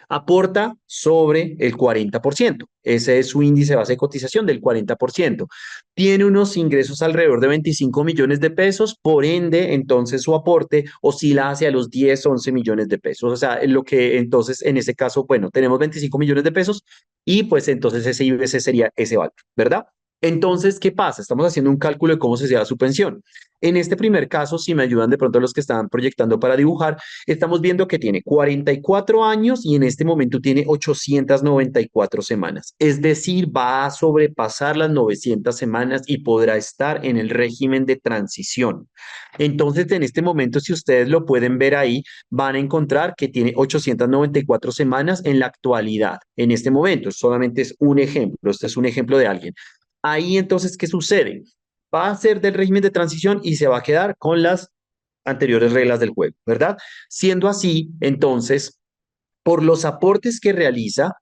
aporta sobre el 40%. Ese es su índice base de cotización del 40%. Tiene unos ingresos alrededor de 25 millones de pesos, por ende, entonces su aporte oscila hacia los 10, 11 millones de pesos. O sea, lo que entonces en ese caso, bueno, tenemos 25 millones de pesos y pues entonces ese IBC sería ese valor, ¿verdad? Entonces, ¿qué pasa? Estamos haciendo un cálculo de cómo se sea su pensión. En este primer caso, si me ayudan de pronto los que están proyectando para dibujar, estamos viendo que tiene 44 años y en este momento tiene 894 semanas. Es decir, va a sobrepasar las 900 semanas y podrá estar en el régimen de transición. Entonces, en este momento, si ustedes lo pueden ver ahí, van a encontrar que tiene 894 semanas en la actualidad. En este momento, solamente es un ejemplo. Este es un ejemplo de alguien. Ahí entonces, ¿qué sucede? Va a ser del régimen de transición y se va a quedar con las anteriores reglas del juego, ¿verdad? Siendo así, entonces, por los aportes que realiza,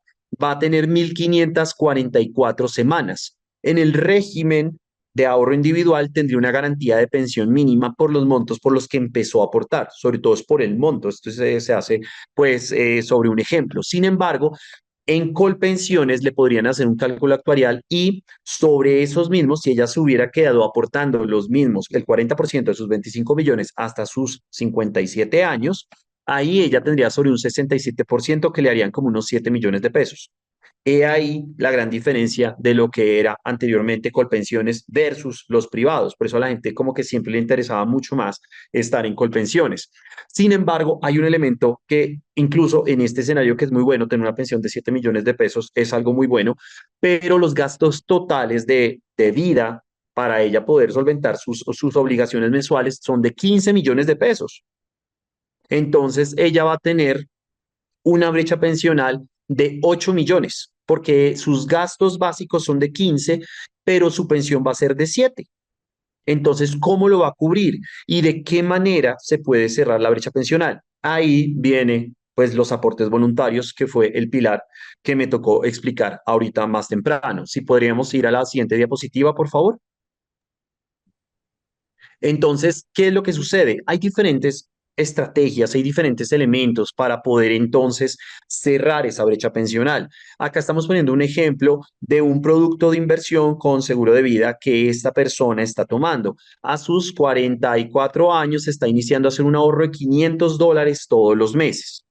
va a tener 1.544 semanas. En el régimen de ahorro individual tendría una garantía de pensión mínima por los montos por los que empezó a aportar, sobre todo es por el monto. Esto se hace pues sobre un ejemplo. Sin embargo, en Colpensiones le podrían hacer un cálculo actuarial y sobre esos mismos, si ella se hubiera quedado aportando los mismos, el 40% de sus 25 millones hasta sus 57 años, ahí ella tendría sobre un 67% que le harían como unos 7 millones de pesos. He ahí la gran diferencia de lo que era anteriormente Colpensiones versus los privados. Por eso a la gente como que siempre le interesaba mucho más estar en Colpensiones. Sin embargo, hay un elemento que incluso en este escenario que es muy bueno, tener una pensión de 7 millones de pesos es algo muy bueno, pero los gastos totales de vida para ella poder solventar sus obligaciones mensuales son de 15 millones de pesos. Entonces ella va a tener una brecha pensional de 8 millones, porque sus gastos básicos son de 15, pero su pensión va a ser de 7. Entonces, ¿cómo lo va a cubrir? ¿Y de qué manera se puede cerrar la brecha pensional? Ahí viene pues los aportes voluntarios, que fue el pilar que me tocó explicar ahorita más temprano. Si podríamos ir a la siguiente diapositiva, por favor. Entonces, ¿qué es lo que sucede? Hay diferentes estrategias, hay diferentes elementos para poder entonces cerrar esa brecha pensional. Acá estamos poniendo un ejemplo de un producto de inversión con seguro de vida que esta persona está tomando. A sus 44 años está iniciando a hacer un ahorro de $500 todos los meses.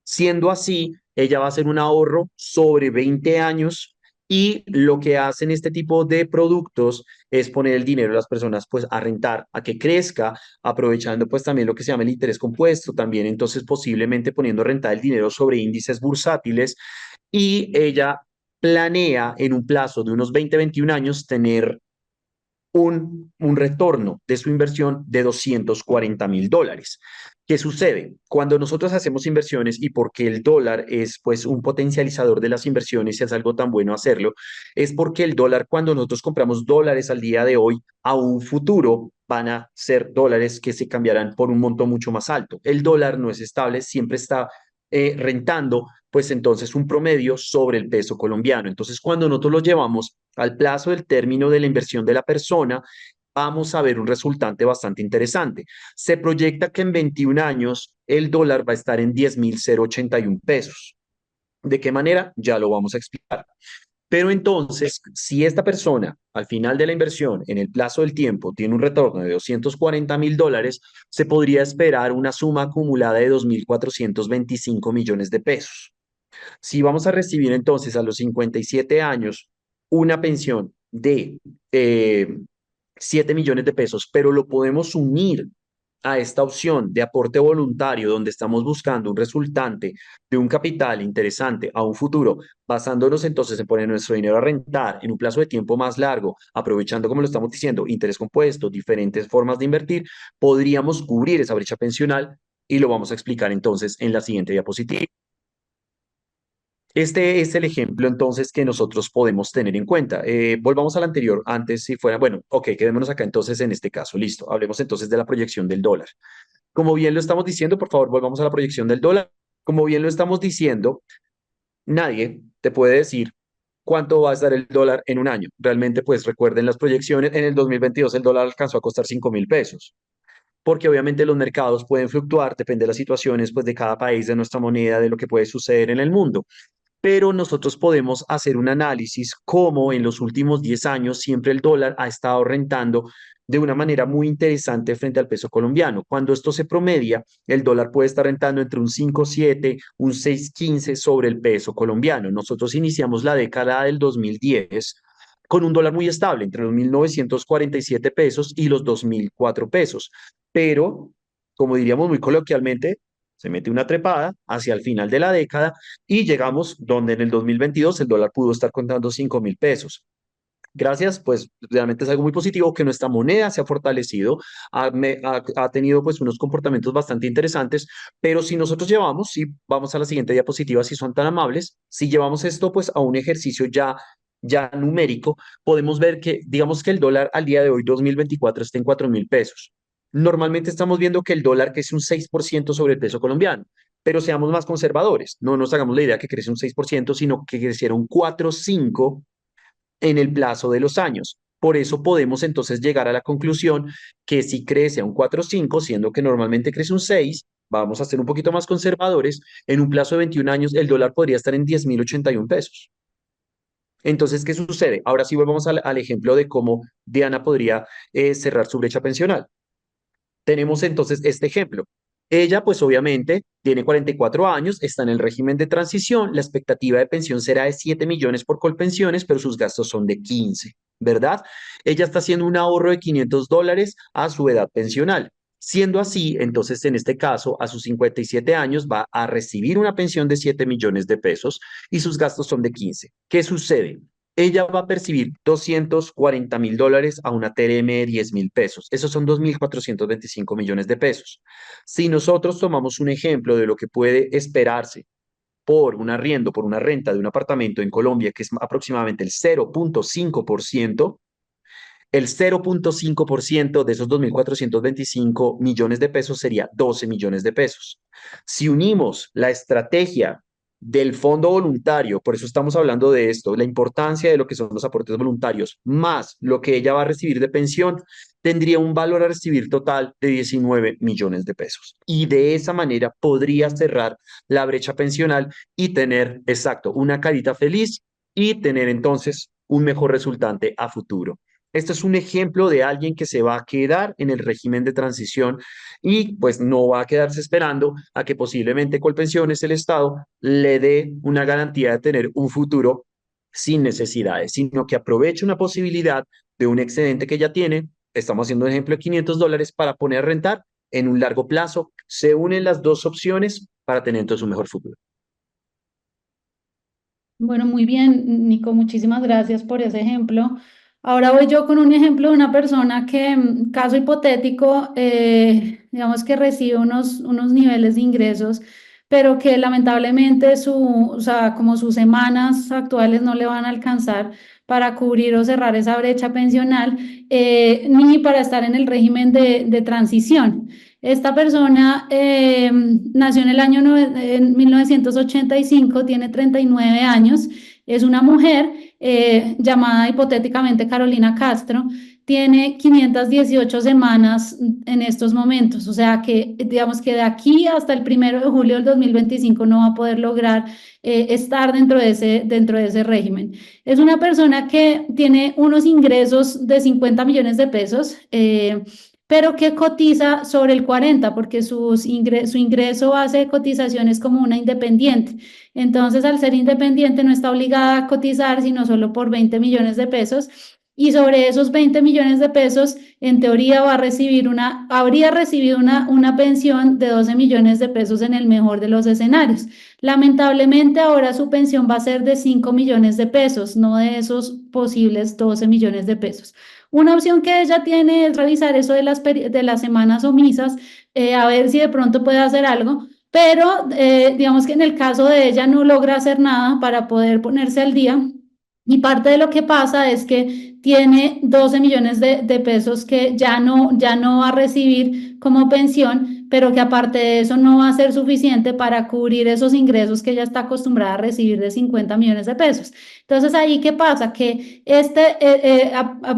Siendo así, ella va a hacer un ahorro sobre 20 años y lo que hacen este tipo de productos es poner el dinero de las personas pues a rentar, a que crezca, aprovechando pues también lo que se llama el interés compuesto, también entonces posiblemente poniendo a rentar el dinero sobre índices bursátiles y ella planea en un plazo de unos 20, 21 años tener un retorno de su inversión de $240.000. ¿Qué sucede? Cuando nosotros hacemos inversiones y porque el dólar es pues un potencializador de las inversiones y es algo tan bueno hacerlo, es porque el dólar, cuando nosotros compramos dólares al día de hoy, a un futuro van a ser dólares que se cambiarán por un monto mucho más alto. El dólar no es estable, siempre está rentando, pues entonces un promedio sobre el peso colombiano. Entonces, cuando nosotros lo llevamos al plazo del término de la inversión de la persona, vamos a ver un resultante bastante interesante. Se proyecta que en 21 años el dólar va a estar en 10.081 pesos. ¿De qué manera? Ya lo vamos a explicar. Pero entonces, si esta persona al final de la inversión, en el plazo del tiempo, tiene un retorno de $240.000, se podría esperar una suma acumulada de 2.425 millones de pesos. Si vamos a recibir entonces a los 57 años una pensión de 7 millones de pesos, pero lo podemos unir a esta opción de aporte voluntario donde estamos buscando un resultante de un capital interesante a un futuro, basándonos entonces en poner nuestro dinero a rentar en un plazo de tiempo más largo, aprovechando, como lo estamos diciendo, interés compuesto, diferentes formas de invertir, podríamos cubrir esa brecha pensional y lo vamos a explicar entonces en la siguiente diapositiva. Este es el ejemplo entonces que nosotros podemos tener en cuenta. Volvamos al anterior, antes si fuera, bueno, ok, quedémonos acá entonces en este caso, listo. Hablemos entonces de la proyección del dólar. Como bien lo estamos diciendo, por favor, volvamos a la proyección del dólar. Como bien lo estamos diciendo, nadie te puede decir cuánto va a estar el dólar en un año. Realmente, pues recuerden las proyecciones, en el 2022 el dólar alcanzó a costar 5.000 pesos, porque obviamente los mercados pueden fluctuar, depende de las situaciones pues, de cada país, de nuestra moneda, de lo que puede suceder en el mundo, pero nosotros podemos hacer un análisis cómo en los últimos 10 años siempre el dólar ha estado rentando de una manera muy interesante frente al peso colombiano. Cuando esto se promedia, el dólar puede estar rentando entre un 5,7, un 6,15 sobre el peso colombiano. Nosotros iniciamos la década del 2010 con un dólar muy estable entre los 1.947 pesos y los 2.004 pesos. Pero, como diríamos muy coloquialmente, se mete una trepada hacia el final de la década y llegamos donde en el 2022 el dólar pudo estar contando 5.000 pesos. Gracias, pues realmente es algo muy positivo que nuestra moneda se ha fortalecido, ha tenido pues unos comportamientos bastante interesantes, pero si nosotros llevamos, si vamos a la siguiente diapositiva, si son tan amables, si llevamos esto pues a un ejercicio ya numérico, podemos ver que digamos que el dólar al día de hoy, 2024, está en 4.000 pesos. Normalmente estamos viendo que el dólar crece un 6% sobre el peso colombiano, pero seamos más conservadores, no nos hagamos la idea que crece un 6%, sino que creciera un 4 5 en el plazo de los años. Por eso podemos entonces llegar a la conclusión que si crece a un 4,5, siendo que normalmente crece un 6, vamos a ser un poquito más conservadores, en un plazo de 21 años el dólar podría estar en 10.081 pesos. Entonces, ¿qué sucede? Ahora sí volvamos al ejemplo de cómo Diana podría cerrar su brecha pensional. Tenemos entonces este ejemplo. Ella, pues obviamente, tiene 44 años, está en el régimen de transición, la expectativa de pensión será de 7 millones por Colpensiones, pero sus gastos son de 15, ¿verdad? Ella está haciendo un ahorro de $500 a su edad pensional. Siendo así, entonces en este caso, a sus 57 años va a recibir una pensión de 7 millones de pesos y sus gastos son de 15. ¿Qué sucede? Ella va a percibir $240.000 a una TRM de 10.000 pesos. Esos son 2.425 millones de pesos. Si nosotros tomamos un ejemplo de lo que puede esperarse por un arriendo, por una renta de un apartamento en Colombia, que es aproximadamente el 0,5%, el 0,5% de esos 2.425 millones de pesos sería 12 millones de pesos. Si unimos la estrategia del fondo voluntario, por eso estamos hablando de esto, la importancia de lo que son los aportes voluntarios, más lo que ella va a recibir de pensión, tendría un valor a recibir total de 19 millones de pesos. Y de esa manera podría cerrar la brecha pensional y tener, exacto, una carita feliz y tener entonces un mejor resultante a futuro. Este es un ejemplo de alguien que se va a quedar en el régimen de transición y pues no va a quedarse esperando a que posiblemente Colpensiones, el Estado, le dé una garantía de tener un futuro sin necesidades, sino que aproveche una posibilidad de un excedente que ya tiene. Estamos haciendo un ejemplo de $500 para poner a rentar en un largo plazo. Se unen las dos opciones para tener entonces un mejor futuro. Bueno, muy bien, Nico, muchísimas gracias por ese ejemplo. Ahora voy yo con un ejemplo de una persona que, caso hipotético, digamos que recibe unos niveles de ingresos, pero que lamentablemente o sea, como sus semanas actuales no le van a alcanzar para cubrir o cerrar esa brecha pensional, ni para estar en el régimen de transición. Esta persona nació en el año en 1985, tiene 39 años, es una mujer llamada hipotéticamente Carolina Castro, tiene 518 semanas en estos momentos, o sea que digamos que de aquí hasta el 1 de julio del 2025 no va a poder lograr estar dentro de ese régimen. Es una persona que tiene unos ingresos de 50 millones de pesos, pero que cotiza sobre el 40, porque su ingreso base de cotización es como una independiente. Entonces, al ser independiente, no está obligada a cotizar, sino solo por 20 millones de pesos. Y sobre esos 20 millones de pesos, en teoría habría recibido una pensión de 12 millones de pesos en el mejor de los escenarios. Lamentablemente, ahora su pensión va a ser de 5 millones de pesos, no de esos posibles 12 millones de pesos. Una opción que ella tiene es revisar eso de las semanas omisas, a ver si de pronto puede hacer algo, pero digamos que en el caso de ella no logra hacer nada para poder ponerse al día. Y parte de lo que pasa es que tiene 12 millones de pesos que ya no va a recibir como pensión, pero que aparte de eso no va a ser suficiente para cubrir esos ingresos que ella está acostumbrada a recibir de 50 millones de pesos. Entonces, ahí, ¿qué pasa? Que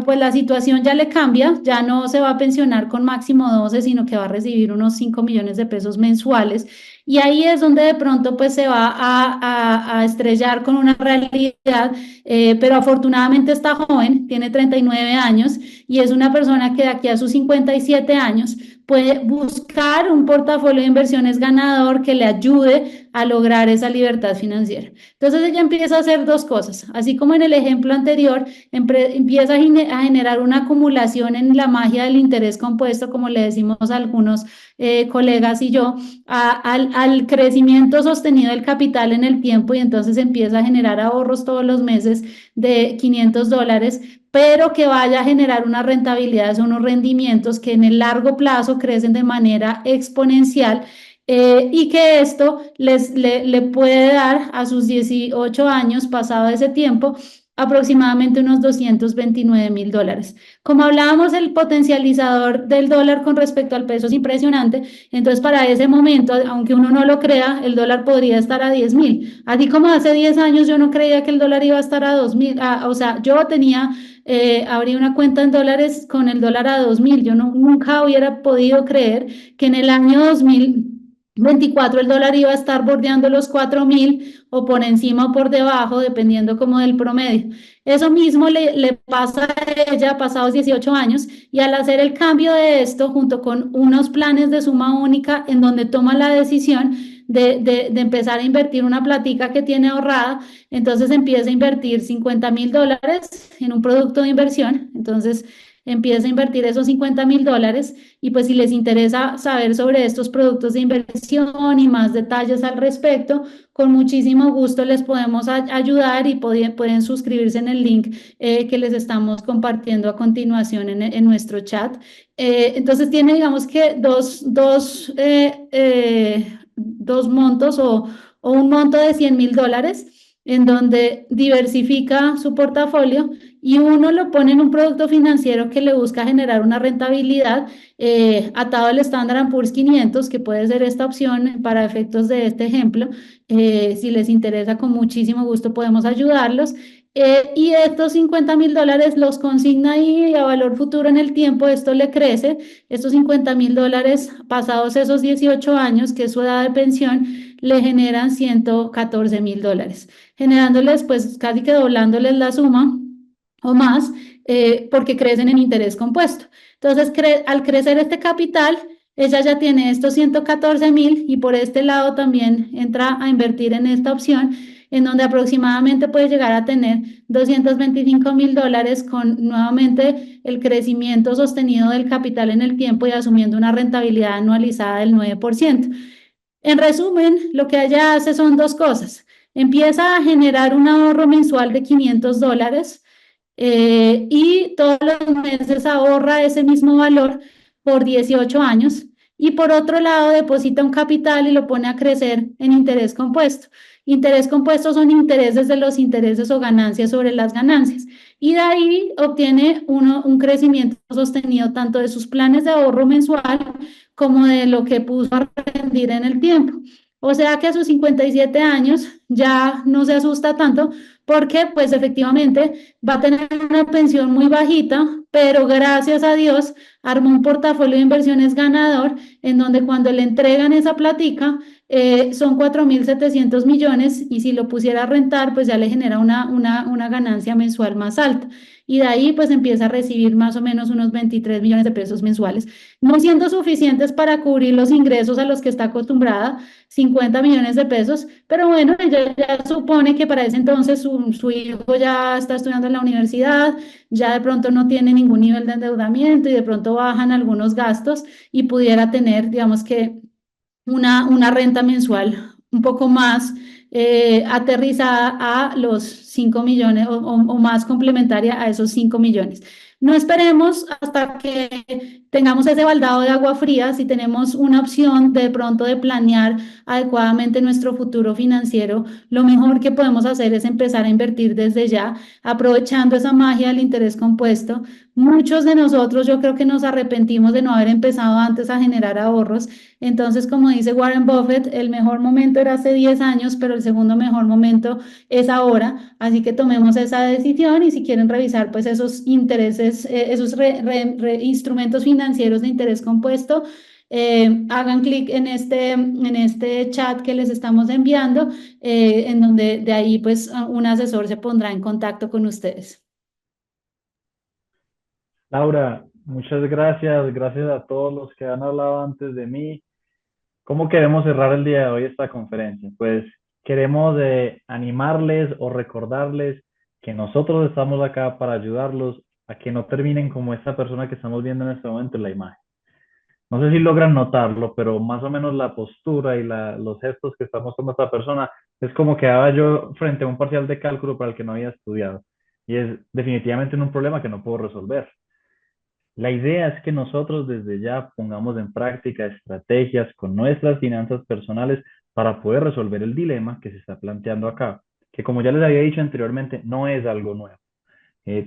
pues la situación ya le cambia, ya no se va a pensionar con máximo 12, sino que va a recibir unos 5 millones de pesos mensuales. Y ahí es donde de pronto pues se va a estrellar con una realidad, pero afortunadamente está joven, tiene 39 años y es una persona que de aquí a sus 57 años puede buscar un portafolio de inversiones ganador que le ayude a lograr esa libertad financiera. Entonces ella empieza a hacer dos cosas, así como en el ejemplo anterior, empieza a generar una acumulación en la magia del interés compuesto, como le decimos a algunos colegas y yo, al crecimiento sostenido del capital en el tiempo, y entonces empieza a generar ahorros todos los meses de $500, pero que vaya a generar unas rentabilidades, unos rendimientos que en el largo plazo crecen de manera exponencial, y que esto le puede dar a sus 18 años, pasado ese tiempo, aproximadamente unos $229.000. Como hablábamos, el potencializador del dólar con respecto al peso es impresionante, entonces para ese momento, aunque uno no lo crea, el dólar podría estar a 10.000. Así como hace 10 años yo no creía que el dólar iba a estar a 2.000, o sea, yo tenía, abrí una cuenta en dólares con el dólar a 2.000. Yo nunca hubiera podido creer que en el año 2024 el dólar iba a estar bordeando los 4.000 o por encima o por debajo, dependiendo como del promedio. Eso mismo le pasa a ella pasados 18 años, y al hacer el cambio de esto junto con unos planes de suma única en donde toma la decisión de empezar a invertir una platica que tiene ahorrada, entonces empieza a invertir $50.000 en un producto de inversión. Entonces empieza a invertir esos $50.000, y pues si les interesa saber sobre estos productos de inversión y más detalles al respecto, con muchísimo gusto les podemos ayudar, y pueden suscribirse en el link que les estamos compartiendo a continuación en nuestro chat. Entonces tiene, digamos que dos montos, o un monto de $100.000 en donde diversifica su portafolio, y uno lo pone en un producto financiero que le busca generar una rentabilidad, atado al Standard & Poor's 500, que puede ser esta opción para efectos de este ejemplo. Si les interesa, con muchísimo gusto podemos ayudarlos. Y estos $50.000 los consigna ahí, y a valor futuro en el tiempo esto le crece. Estos $50.000, pasados esos 18 años, que es su edad de pensión, le generan $114.000, generándoles pues casi que doblándoles la suma o más, porque crecen en interés compuesto. Entonces, al crecer este capital, ella ya tiene estos 114.000, y por este lado también entra a invertir en esta opción, en donde aproximadamente puede llegar a tener $225.000, con nuevamente el crecimiento sostenido del capital en el tiempo y asumiendo una rentabilidad anualizada del 9%. En resumen, lo que ella hace son dos cosas. Empieza a generar un ahorro mensual de $500, y todos los meses ahorra ese mismo valor por 18 años, y por otro lado deposita un capital y lo pone a crecer en interés compuesto. Interés compuesto son intereses de los intereses o ganancias sobre las ganancias, y de ahí obtiene un crecimiento sostenido tanto de sus planes de ahorro mensual como de lo que puso a rendir en el tiempo. O sea que a sus 57 años ya no se asusta tanto, porque pues efectivamente va a tener una pensión muy bajita, pero gracias a Dios armó un portafolio de inversiones ganador, en donde cuando le entregan esa platica, son 4.700 millones, y si lo pusiera a rentar, pues ya le genera una ganancia mensual más alta. Y de ahí pues empieza a recibir más o menos unos 23 millones de pesos mensuales, no siendo suficientes para cubrir los ingresos a los que está acostumbrada, 50 millones de pesos, pero bueno, ella ya supone que para ese entonces su hijo ya está estudiando en la universidad, ya de pronto no tiene ningún nivel de endeudamiento, y de pronto bajan algunos gastos, y pudiera tener, digamos que, una renta mensual un poco más aterrizada a los 5 millones, o más complementaria a esos 5 millones. No esperemos hasta que tengamos ese baldado de agua fría. Si tenemos una opción de pronto de planear adecuadamente nuestro futuro financiero, lo mejor que podemos hacer es empezar a invertir desde ya, aprovechando esa magia del interés compuesto. Muchos de nosotros yo creo que nos arrepentimos de no haber empezado antes a generar ahorros. Entonces, como dice Warren Buffett, el mejor momento era hace 10 años, pero el segundo mejor momento es ahora. Así que tomemos esa decisión y si quieren revisar pues esos intereses, esos instrumentos financieros de interés compuesto, hagan clic en este chat que les estamos enviando, en donde de ahí pues un asesor se pondrá en contacto con ustedes. Laura, muchas gracias. Gracias a todos los que han hablado antes de mí. ¿Cómo queremos cerrar el día de hoy esta conferencia? Pues queremos animarles o recordarles que nosotros estamos acá para ayudarlos a que no terminen como esta persona que estamos viendo en este momento en la imagen. No sé si logran notarlo, pero más o menos la postura y los gestos que está mostrando esta persona es como que haga yo frente a un parcial de cálculo para el que no había estudiado. Y es definitivamente un problema que no puedo resolver. La idea es que nosotros desde ya pongamos en práctica estrategias con nuestras finanzas personales para poder resolver el dilema que se está planteando acá, que como ya les había dicho anteriormente, no es algo nuevo.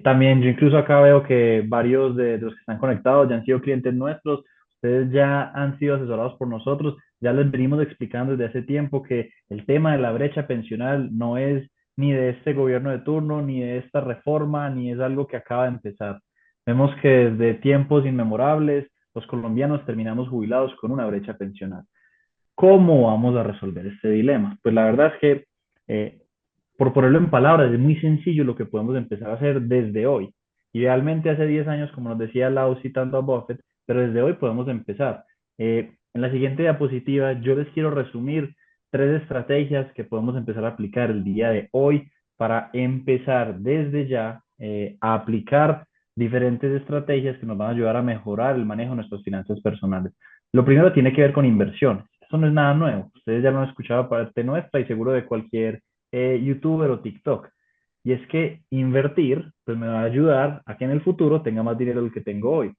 También yo incluso acá veo que varios de los que están conectados ya han sido clientes nuestros, ustedes ya han sido asesorados por nosotros, ya les venimos explicando desde hace tiempo que el tema de la brecha pensional no es ni de este gobierno de turno, ni de esta reforma, ni es algo que acaba de empezar. Vemos que desde tiempos inmemorables los colombianos terminamos jubilados con una brecha pensional. ¿Cómo vamos a resolver este dilema? Pues la verdad es que, por ponerlo en palabras, es muy sencillo lo que podemos empezar a hacer desde hoy. Idealmente hace 10 años, como nos decía Lau citando a Buffett, pero desde hoy podemos empezar. En la siguiente diapositiva yo les quiero resumir 3 estrategias que podemos empezar a aplicar el día de hoy para empezar desde ya a aplicar diferentes estrategias que nos van a ayudar a mejorar el manejo de nuestras finanzas personales. Lo primero tiene que ver con inversiones. Esto no es nada nuevo. Ustedes ya lo han escuchado parte nuestra y seguro de cualquier youtuber o TikTok. Y es que invertir pues me va a ayudar a que en el futuro tenga más dinero del que tengo hoy.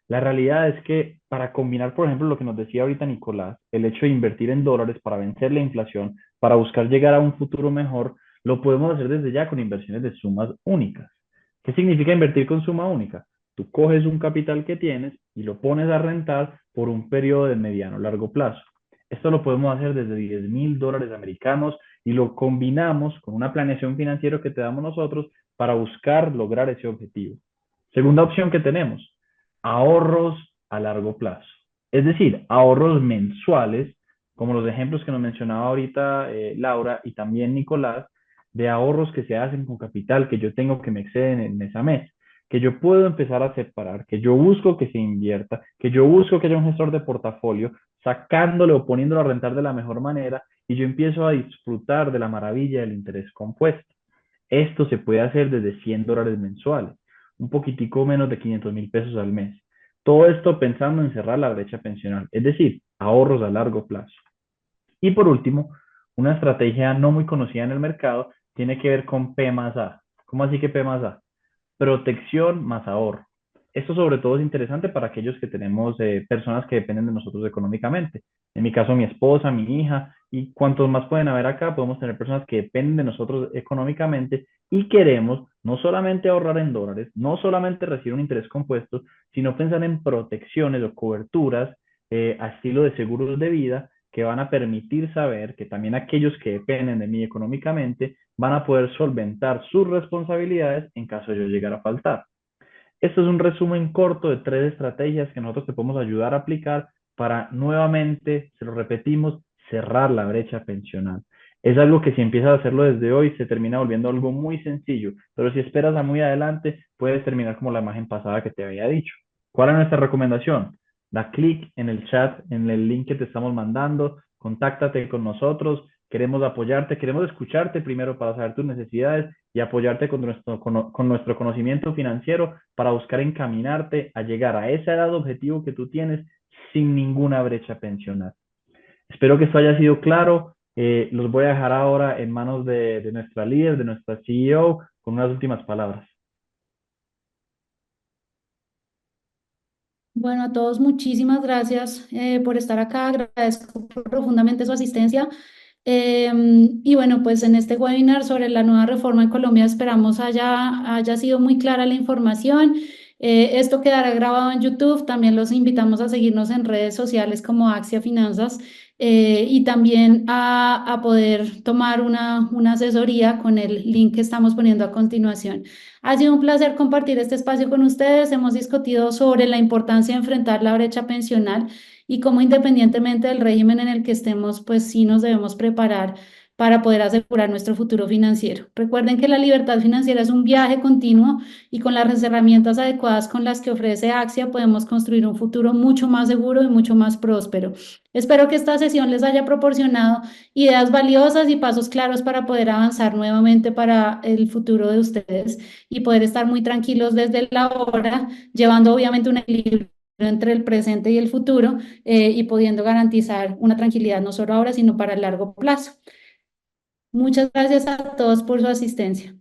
La realidad es que para combinar, por ejemplo, lo que nos decía ahorita Nicolás, el hecho de invertir en dólares para vencer la inflación, para buscar llegar a un futuro mejor, lo podemos hacer desde ya con inversiones de sumas únicas. ¿Qué significa invertir con suma única? Tú coges un capital que tienes y lo pones a rentar por un periodo de mediano o largo plazo. Esto lo podemos hacer desde $10,000 americanos y lo combinamos con una planeación financiera que te damos nosotros para buscar lograr ese objetivo. Segunda opción que tenemos, ahorros a largo plazo. Es decir, ahorros mensuales, como los ejemplos que nos mencionaba ahorita Laura y también Nicolás, de ahorros que se hacen con capital que yo tengo que me exceden en mes a mes, que yo puedo empezar a separar, que yo busco que se invierta, que yo busco que haya un gestor de portafolio, sacándole o poniéndolo a rentar de la mejor manera y yo empiezo a disfrutar de la maravilla del interés compuesto. Esto se puede hacer desde $100 mensuales, un poquitico menos de 500,000 pesos al mes. Todo esto pensando en cerrar la brecha pensional, es decir, ahorros a largo plazo. Y por último, una estrategia no muy conocida en el mercado tiene que ver con P más A. ¿Cómo así que P más A? Protección más ahorro. Esto sobre todo es interesante para aquellos que tenemos personas que dependen de nosotros económicamente. En mi caso, mi esposa, mi hija, y cuantos más pueden haber acá, podemos tener personas que dependen de nosotros económicamente y queremos no solamente ahorrar en dólares, no solamente recibir un interés compuesto, sino pensar en protecciones o coberturas a estilo de seguros de vida que van a permitir saber que también aquellos que dependen de mí económicamente van a poder solventar sus responsabilidades en caso de yo llegar a faltar. Esto es un resumen corto de 3 estrategias que nosotros te podemos ayudar a aplicar para nuevamente, se lo repetimos, cerrar la brecha pensional. Es algo que si empiezas a hacerlo desde hoy se termina volviendo algo muy sencillo, pero si esperas a muy adelante puedes terminar como la imagen pasada que te había dicho. ¿Cuál es nuestra recomendación? Da clic en el chat, en el link que te estamos mandando, contáctate con nosotros, queremos apoyarte, queremos escucharte primero para saber tus necesidades y apoyarte con nuestro conocimiento financiero para buscar encaminarte a llegar a esa edad objetivo que tú tienes sin ninguna brecha pensional. Espero que esto haya sido claro. Los voy a dejar ahora en manos de nuestra líder, de nuestra CEO, con unas últimas palabras. Bueno, a todos muchísimas gracias por estar acá. Agradezco profundamente su asistencia. Y bueno, pues en este webinar sobre la nueva reforma en Colombia esperamos haya sido muy clara la información. Esto quedará grabado en YouTube. También los invitamos a seguirnos en redes sociales como Axia Finanzas y también a poder tomar una asesoría con el link que estamos poniendo a continuación. Ha sido un placer compartir este espacio con ustedes. Hemos discutido sobre la importancia de enfrentar la brecha pensional y cómo independientemente del régimen en el que estemos, pues sí nos debemos preparar para poder asegurar nuestro futuro financiero. Recuerden que la libertad financiera es un viaje continuo y con las herramientas adecuadas con las que ofrece Axia podemos construir un futuro mucho más seguro y mucho más próspero. Espero que esta sesión les haya proporcionado ideas valiosas y pasos claros para poder avanzar nuevamente para el futuro de ustedes y poder estar muy tranquilos desde la hora, llevando obviamente un equilibrio entre el presente y el futuro y pudiendo garantizar una tranquilidad no solo ahora, sino para el largo plazo. Muchas gracias a todos por su asistencia.